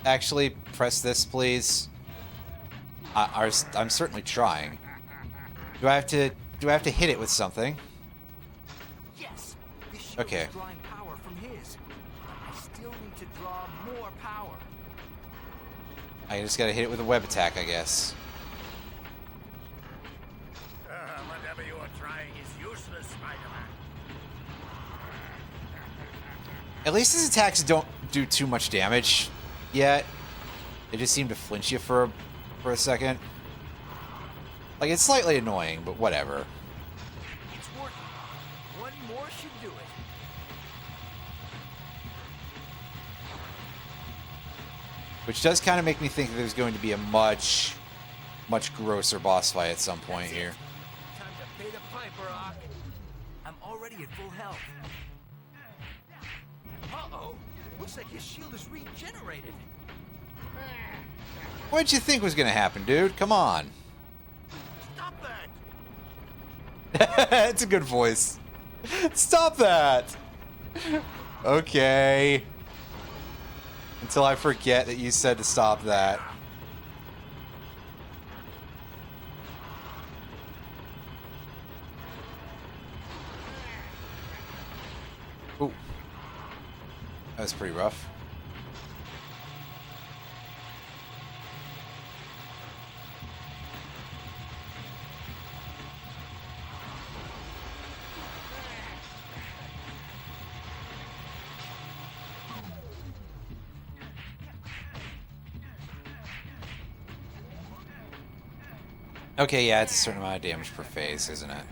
actually press this, please? I'm certainly trying. Do I have to hit it with something? Yes. This shield Okay. is drawing power from his. I still need to draw more power. I just gotta hit it with a web attack, I guess. Whatever you are trying is useless, Spider-Man. At least his attacks don't do too much damage yet. They just seem to flinch you for a second. Like, it's slightly annoying, but whatever. It's working. One more should do it. Which does kind of make me think that there's going to be a much grosser boss fight at some point here. Time to pay the piper, Ock. I'm already at full health. Uh-oh. Looks like his shield is regenerated. What'd you think was going to happen, dude? Come on. Stop that! It's a good voice. Stop that! Okay. Until I forget that you said to stop that. Ooh. That was pretty rough. Okay, yeah, it's a certain amount of damage per phase, isn't it?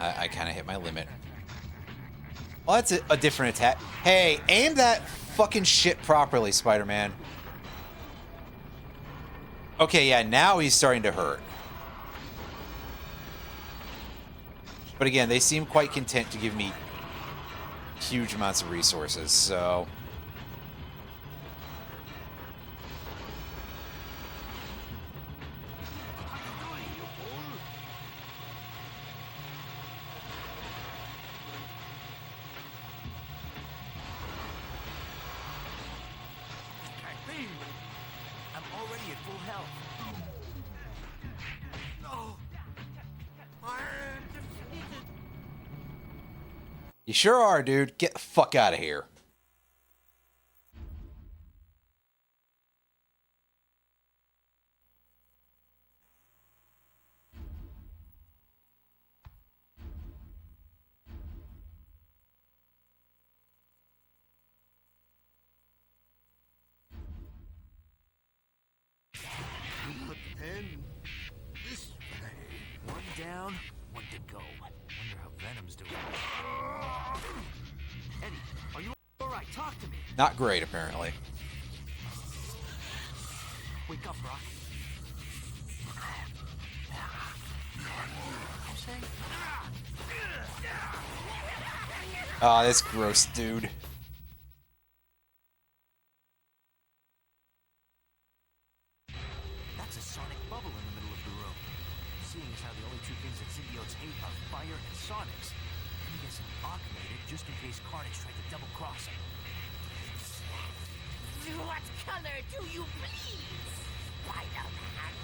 I kind of hit my limit. Well, that's a different attack. Hey, aim that fucking shit properly, Spider-Man. Okay, yeah, now he's starting to hurt. But again, they seem quite content to give me huge amounts of resources, so... I'm already at full health. No. I'm defeated. You sure are, dude. Get the fuck out of here. One down, one to go. Wonder how Venom's doing. Eddie, are you alright? Talk to me. Not great, apparently. Wake up, Brock. I'm saying? Oh, this gross dude. That's a sonic bubble in the middle of the room. Seeing as how the only two things that symbiotes hate are fire and sonics, I'm guessing Ock made it just in case Carnage tried to double-cross him. What color do you please, Spider-Man?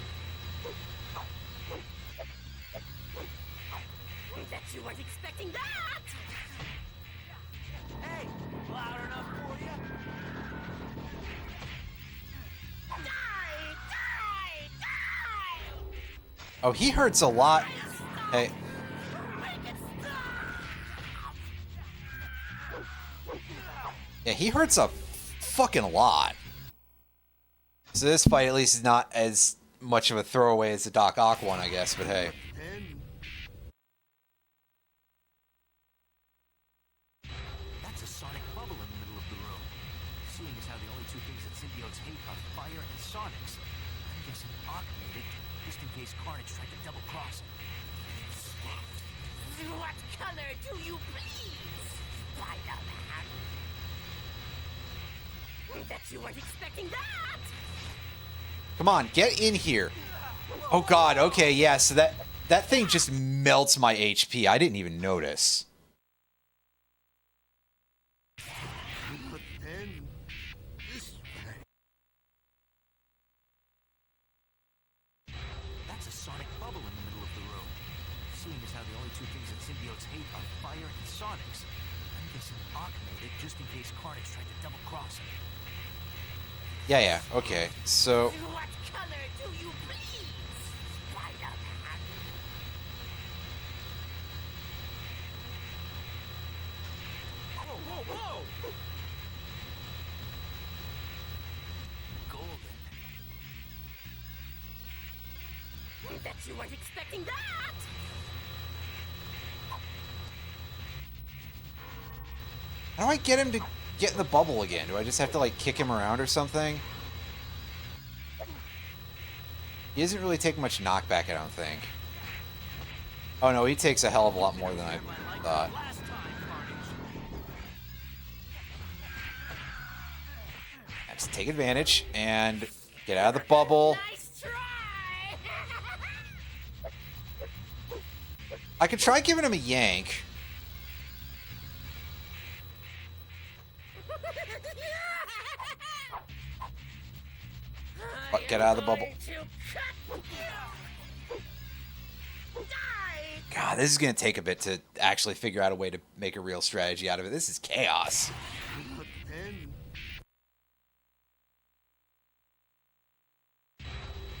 Bet you weren't expecting that! Hey, loud enough for you? Die! Die! Die! Oh, he hurts a lot. Hey. Make it stop! Yeah, he hurts a fucking lot. So this fight at least is not as much of a throwaway as the Doc Ock one, I guess, but hey. That's a sonic bubble in the middle of the room. Seeing as how the only two things that symbiotes hate are fire and sonics, I'm guessing Ock made it just in case Carnage tried to double-cross him. What color do you please, Spider-Man? Bet you weren't expecting that! Come on, get in here. Oh god, okay, yeah, so that thing just melts my HP. I didn't even notice. That's a sonic bubble in the middle of the room. Seeing as how the only two things that symbiotes hate are fire and sonics, I'm guessing Ock made it just in case Carnage tried to double-cross him. Yeah, okay, so... What color do you please, Spider-Man? Whoa, whoa, whoa! Golden. Bet you weren't expecting that! How do I get him to get in the bubble again? Do I just have to, like, kick him around or something? He doesn't really take much knockback, I don't think. Oh no, he takes a hell of a lot more than I thought. Let's take advantage and get out of the bubble. Nice try! I could try giving him a yank. But get out of the bubble. God, this is going to take a bit to actually figure out a way to make a real strategy out of it. This is chaos.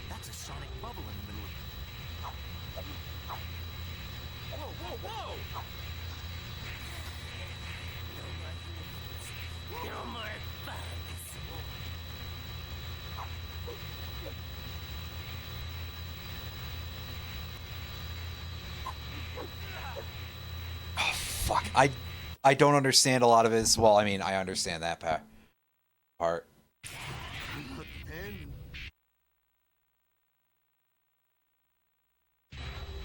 That's a sonic bubble in the middle of... Whoa, whoa, whoa! No more bugs. Oh, fuck. I don't understand a lot of his... Well, I mean, I understand that part.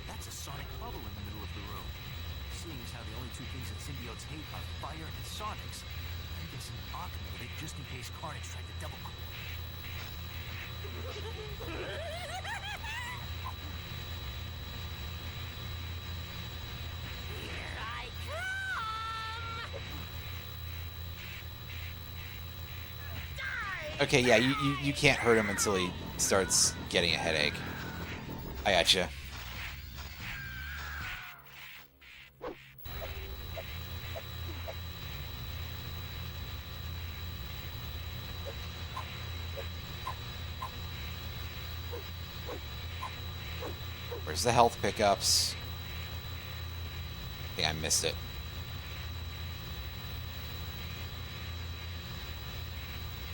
That's a sonic bubble in the middle of the room. Seeing as how the only two things that symbiotes hate are fire and sonics, I'm guessing Ock made it just in case Carnage tried to double... Here I come! Die! Okay, yeah, you can't hurt him until he starts getting a headache. I gotcha. Where's the health pickups? I think I missed it.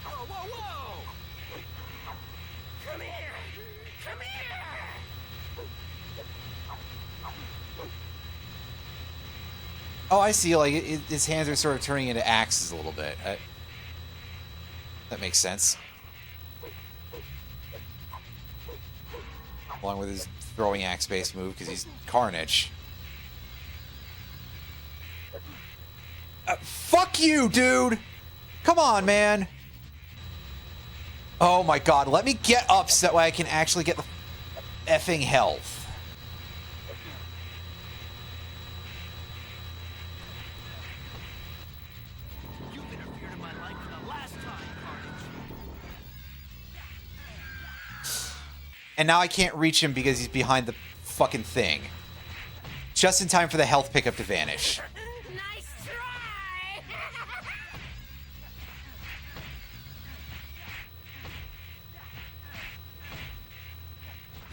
Whoa, whoa, whoa! Come here! Come here! Oh, I see. Like, his hands are sort of turning into axes a little bit. That makes sense. Along with his throwing axe-based move, because he's Carnage. Fuck you, dude! Come on, man! Oh my god, let me get up so that way I can actually get the effing health. You interfered in my life for the last time, Carnage. And now I can't reach him because he's behind the fucking thing. Just in time for the health pickup to vanish. Nice try!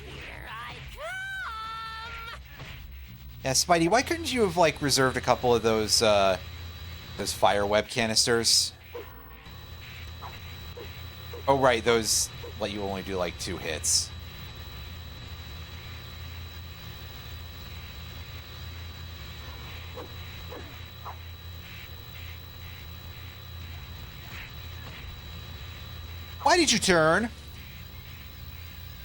Here I come! Yeah, Spidey, why couldn't you have, like, reserved a couple of those fire web canisters? Oh, right, those let you only do, like, 2 hits. Why did you turn?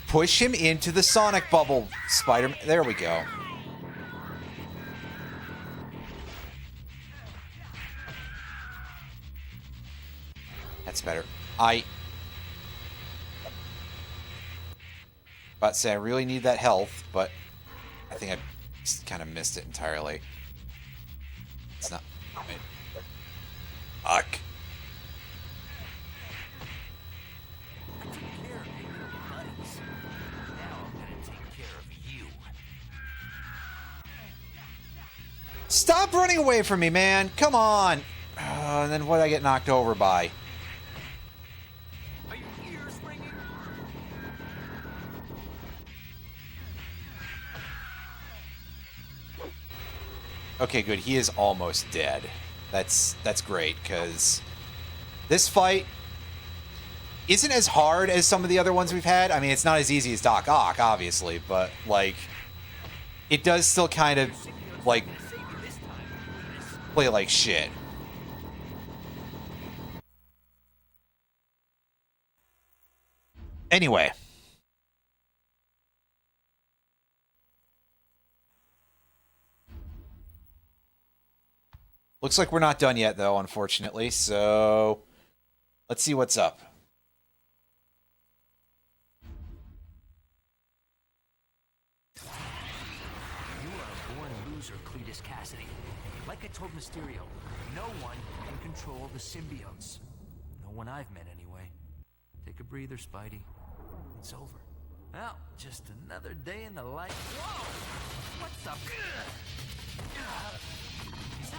Push him into the sonic bubble, Spider-Man. There we go. That's better. About to say I really need that health, but I think I just kind of missed it entirely. It's not. Wait. Fuck. I took care of your little buddies. Now I'm gonna take care of you. Stop running away from me, man! Come on! And then what did I get knocked over by? Are your ears ringing? Okay, good. He is almost dead. That's great, because this fight isn't as hard as some of the other ones we've had. I mean, it's not as easy as Doc Ock, obviously, but, like, it does still kind of, like, play like shit. Anyway. Looks like we're not done yet, though, unfortunately, so let's see what's up. You are a born loser, Cletus Cassidy. Like I told Mysterio, no one can control the symbiotes. No one I've met, anyway. Take a breather, Spidey. It's over. Well, just another day in the life. Whoa! What's up? Is that...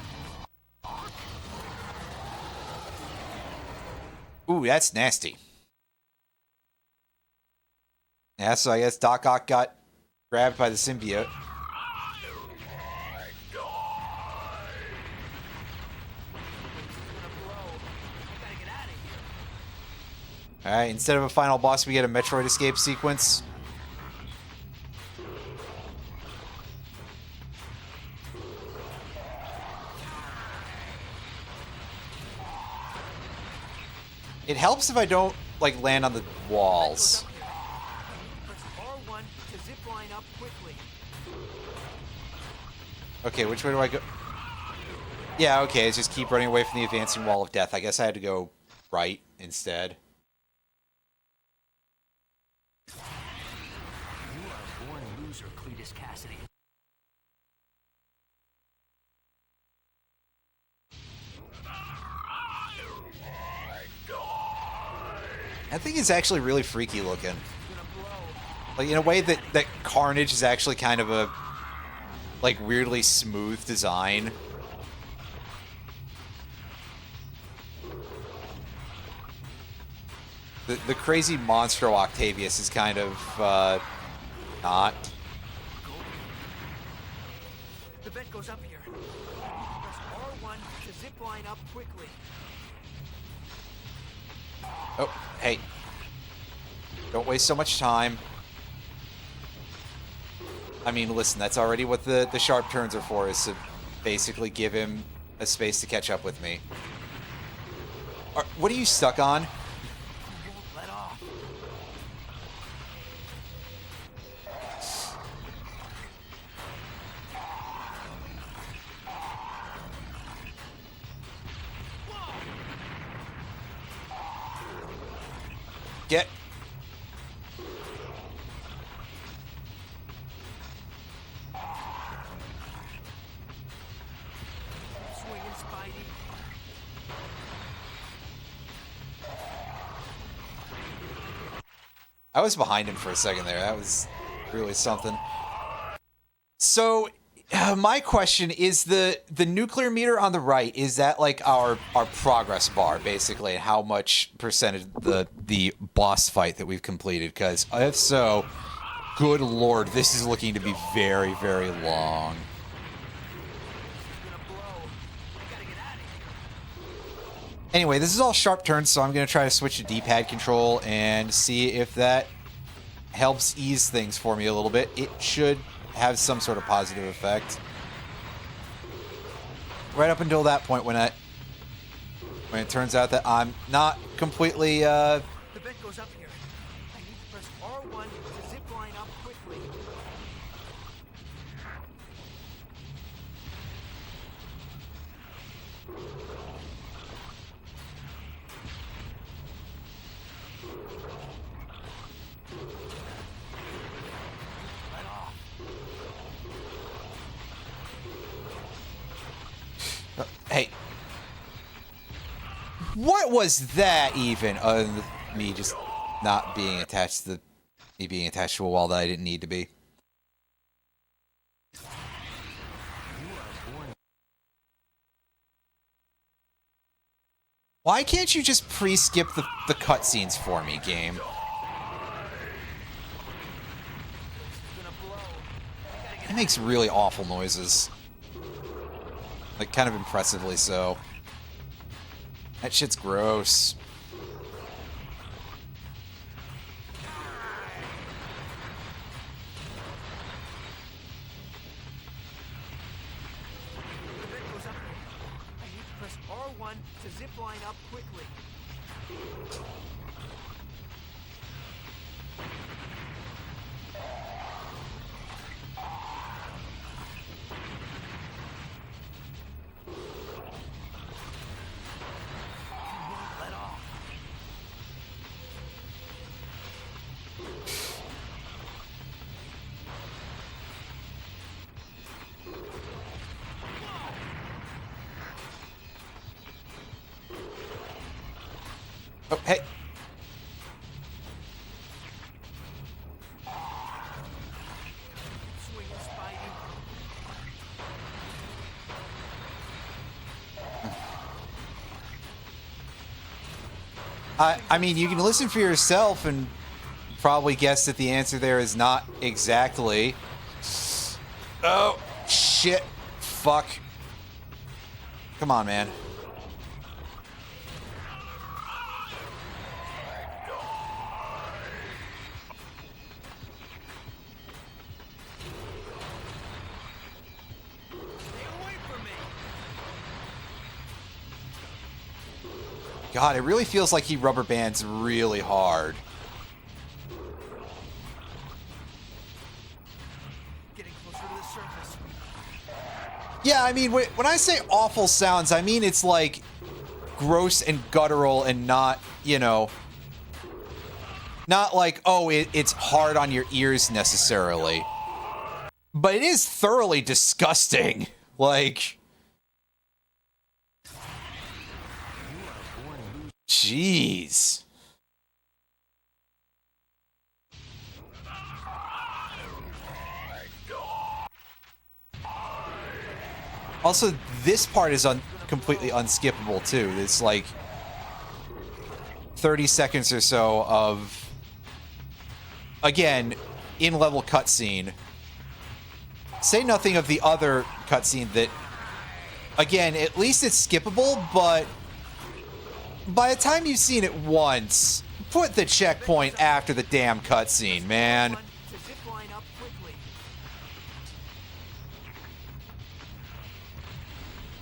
Ooh, that's nasty. Yeah, so I guess Doc Ock got grabbed by the symbiote. Alright, instead of a final boss, we get a Metroid escape sequence. It helps if I don't, like, land on the walls. Okay, which way do I go? Yeah, okay, it's just keep running away from the advancing wall of death. I guess I had to go right instead. You are a born loser, Cletus Cassidy. That thing is actually really freaky looking. Like, in a way that Carnage is actually kind of a, like, weirdly smooth design. The crazy Monstro Octavius is kind of, not. The vent goes up here. Press R1 to zip line up quickly. Oh, hey. Don't waste so much time. I mean, listen, that's already what the sharp turns are for, is to basically give him a space to catch up with me. What are you stuck on? Let off. Get. Swinging, Spidey. I was behind him for a second there. That was really something. So, my question is the nuclear meter on the right, is that like our progress bar, basically, and how much percentage the boss fight that we've completed? Because if so, good lord, this is looking to be very, very long. Anyway, this is all sharp turns, so I'm going to try to switch to D-pad control and see if that helps ease things for me a little bit. It should have some sort of positive effect. Right up until that point when it turns out that I'm not completely, The vent goes up here. I need to press R1 to zip line up quickly. What was that even? Other than me just not being attached to me being attached to a wall that I didn't need to be. Why can't you just pre-skip the cutscenes for me, game? It makes really awful noises. Like, kind of impressively so. That shit's gross. To zip line up quickly. Let off. Oh, hey. Swing it, Spidey. I mean, you can listen for yourself and probably guess that the answer there is not exactly. Oh, shit. Fuck. Come on, man. God, it really feels like he rubber bands really hard. Getting closer to the surface. Yeah, I mean, when I say awful sounds, I mean it's like gross and guttural and not, you know, not like, oh, it's hard on your ears necessarily. But it is thoroughly disgusting. Like... Jeez. Also, this part is completely unskippable too. It's like 30 seconds or so of, again, in-level cutscene. Say nothing of the other cutscene that, again, at least it's skippable, but by the time you've seen it once, put the checkpoint after the damn cutscene, man.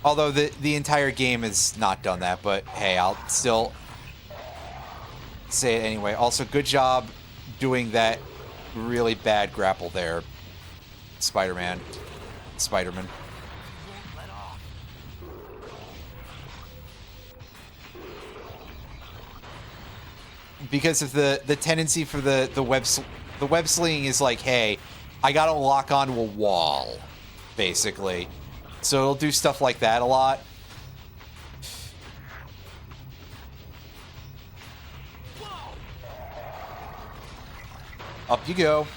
Although the entire game has not done that, but hey, I'll still say it anyway. Also, good job doing that really bad grapple there, Spider-Man. Because of the tendency for the web slinging is like, hey, I gotta lock onto a wall, basically. So it'll do stuff like that a lot. Up you go.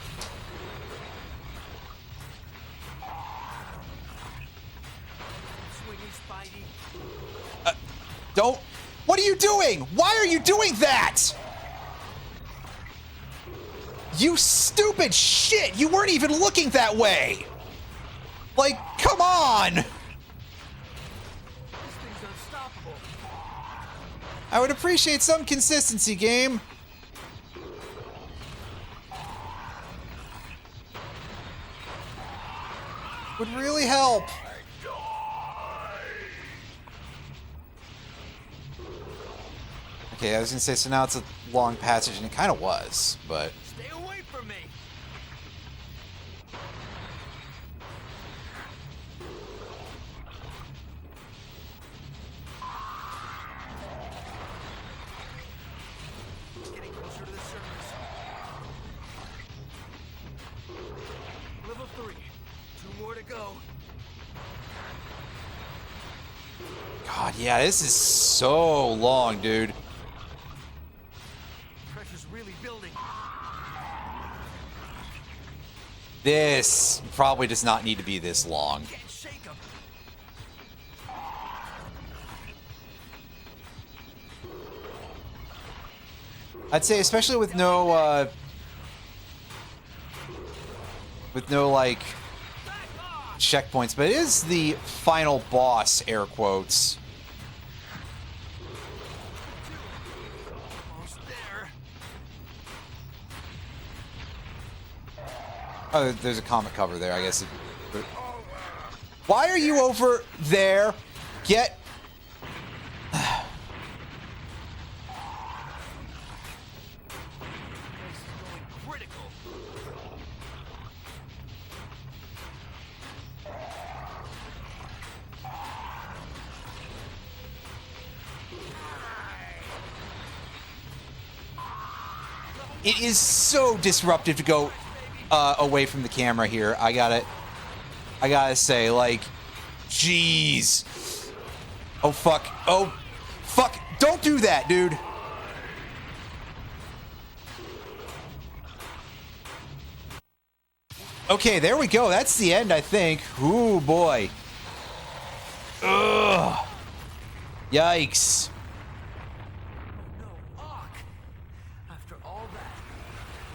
Don't. What are you doing? Why are you doing that? You stupid shit! You weren't even looking that way! Like, come on! This thing's unstoppable. I would appreciate some consistency, game. Would really help. Okay, I was gonna say, so now it's a long passage, and it kind of was, but... Stay away from me! Getting closer to the surface. Level 3. 2 more to go. God, yeah, this is so long, dude. Pressure's really building. This probably does not need to be this long. Can't shake him. I'd say, especially with no like checkpoints, but it is the final boss, air quotes. Almost there. Oh, there's a comic cover there, I guess. Why are you over there? Get... This is going critical. It is so disruptive to go away from the camera here. I gotta say, like, jeez. Oh fuck. Oh fuck. Don't do that, dude. Okay, there we go. That's the end, I think. Ooh boy. Ugh. Yikes. No, Ock. After all that,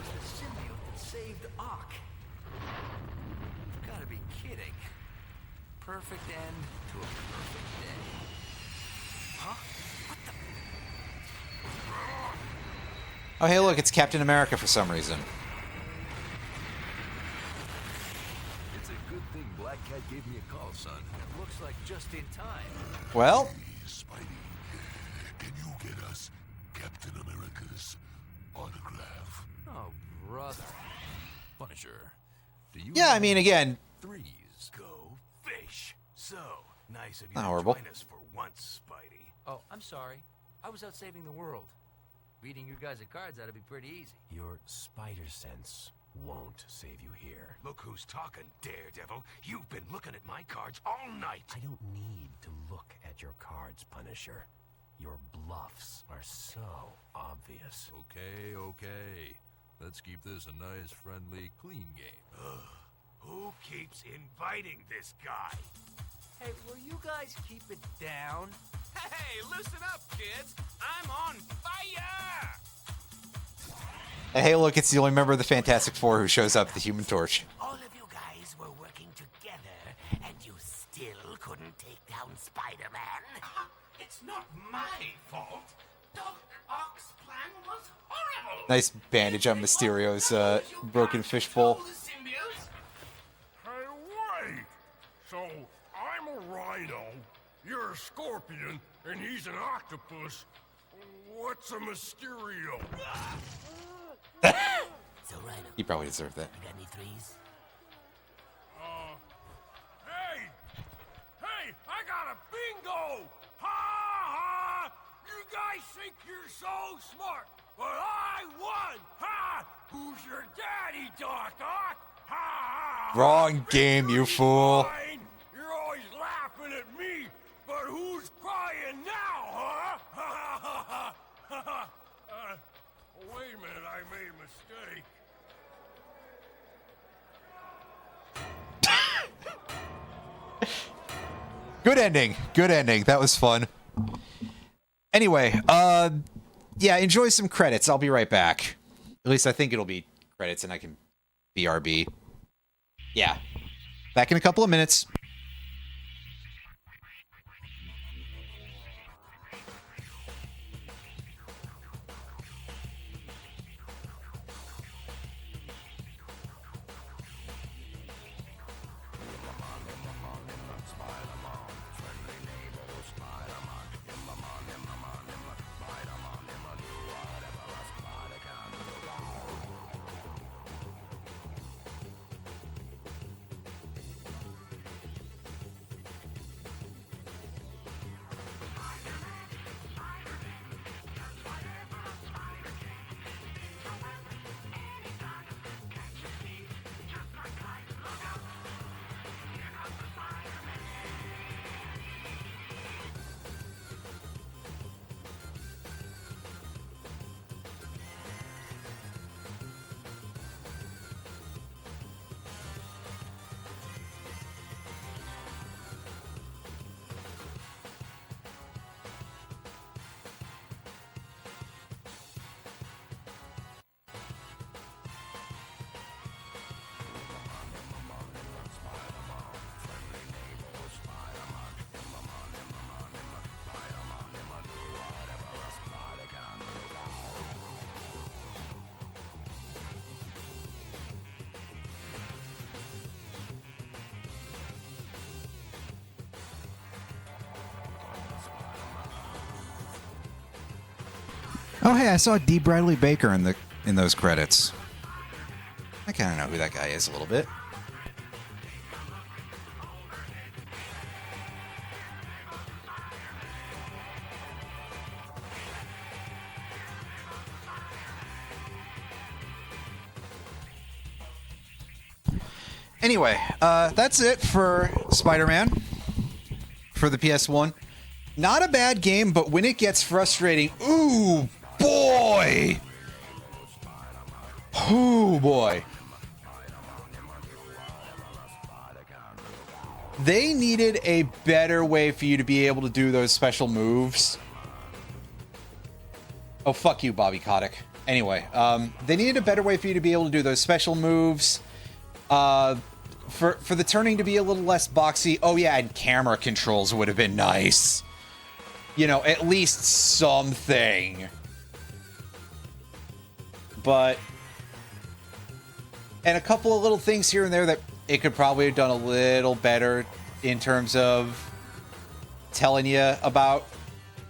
it was the symbiote that saved Ock. You've got to be kidding. Perfect end to a perfect day. Huh? What the? Oh, hey, look, it's Captain America for some reason. It's a good thing Black Cat gave me a call, son. Looks like just in time. Well, Spidey, can you get us Captain America's autograph? Oh, brother. Punisher, do you yeah, I mean, again, threes? Go fish. So, nice of you Not to horrible. join us for once, Spidey. Oh, I'm sorry. I was out saving the world. Beating you guys at cards ought to be pretty easy. Your spider sense won't save you here. Look who's talking, Daredevil. You've been looking at my cards all night. I don't need to look at your cards, Punisher. Your bluffs are so obvious. Okay, okay. Let's keep this a nice, friendly, clean game. Who keeps inviting this guy? Hey, will you guys keep it down? Hey, loosen up, kids. I'm on fire! and hey, look, it's the only member of the Fantastic Four who shows up, the Human Torch. All of you guys were working together, and you still couldn't take down Spider-Man? It's not my fault. Doc Ock's plan was horrible. Nice bandage on Mysterio's broken fishbowl. The symbiote? Hey, wait! So, I'm a rhino, you're a scorpion, and he's an octopus. What's a Mysterio? So, Rhino, He probably deserved that. you got any threes? Hey! Hey, I got a bingo! Ha ha! You guys think you're so smart, but I won! Ha! Who's your daddy, Doc Ock? Ha ha! Wrong game, you fool. Fine. You're always laughing at me, but who's crying now, huh? Ha ha ha ha! Ha ha! Wait a minute, I made a mistake. Good ending. Good ending. That was fun. Anyway, yeah, enjoy some credits. I'll be right back. At least I think it'll be credits and I can BRB. Yeah. Back in a couple of minutes. Oh, hey, I saw D. Bradley Baker in those credits. I kind of know who that guy is a little bit. Anyway, that's it for Spider-Man for the PS1. Not a bad game, but when it gets frustrating, ooh, boy! Oh, boy. They needed a better way for you to be able to do those special moves. Oh, fuck you, Bobby Kotick. Anyway, they needed a better way for you to be able to do those special moves. For the turning to be a little less boxy. Oh, yeah, and camera controls would have been nice. You know, at least something. But... and a couple of little things here and there that it could probably have done a little better in terms of telling you about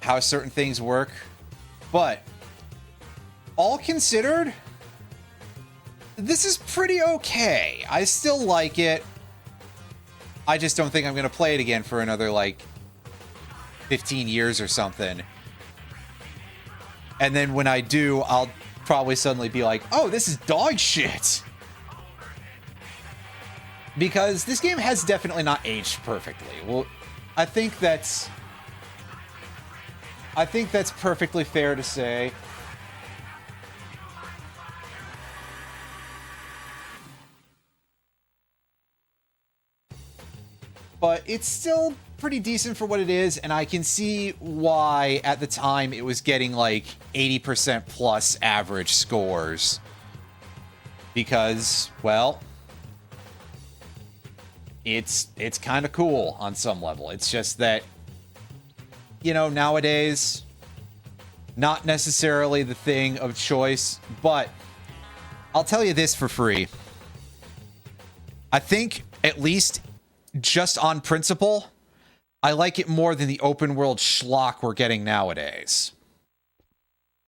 how certain things work. But, all considered, this is pretty okay. I still like it. I just don't think I'm going to play it again for another, like, 15 years or something. And then when I do, I'll probably suddenly be like, oh, this is dog shit. Because this game has definitely not aged perfectly. Well, I think that's perfectly fair to say. But it's still pretty decent for what it is, and I can see why at the time it was getting like 80% plus average scores. Because, well, it's kind of cool on some level. It's just that, you know, nowadays, not necessarily the thing of choice, but I'll tell you this for free. I think, at least just on principle, I like it more than the open world schlock we're getting nowadays.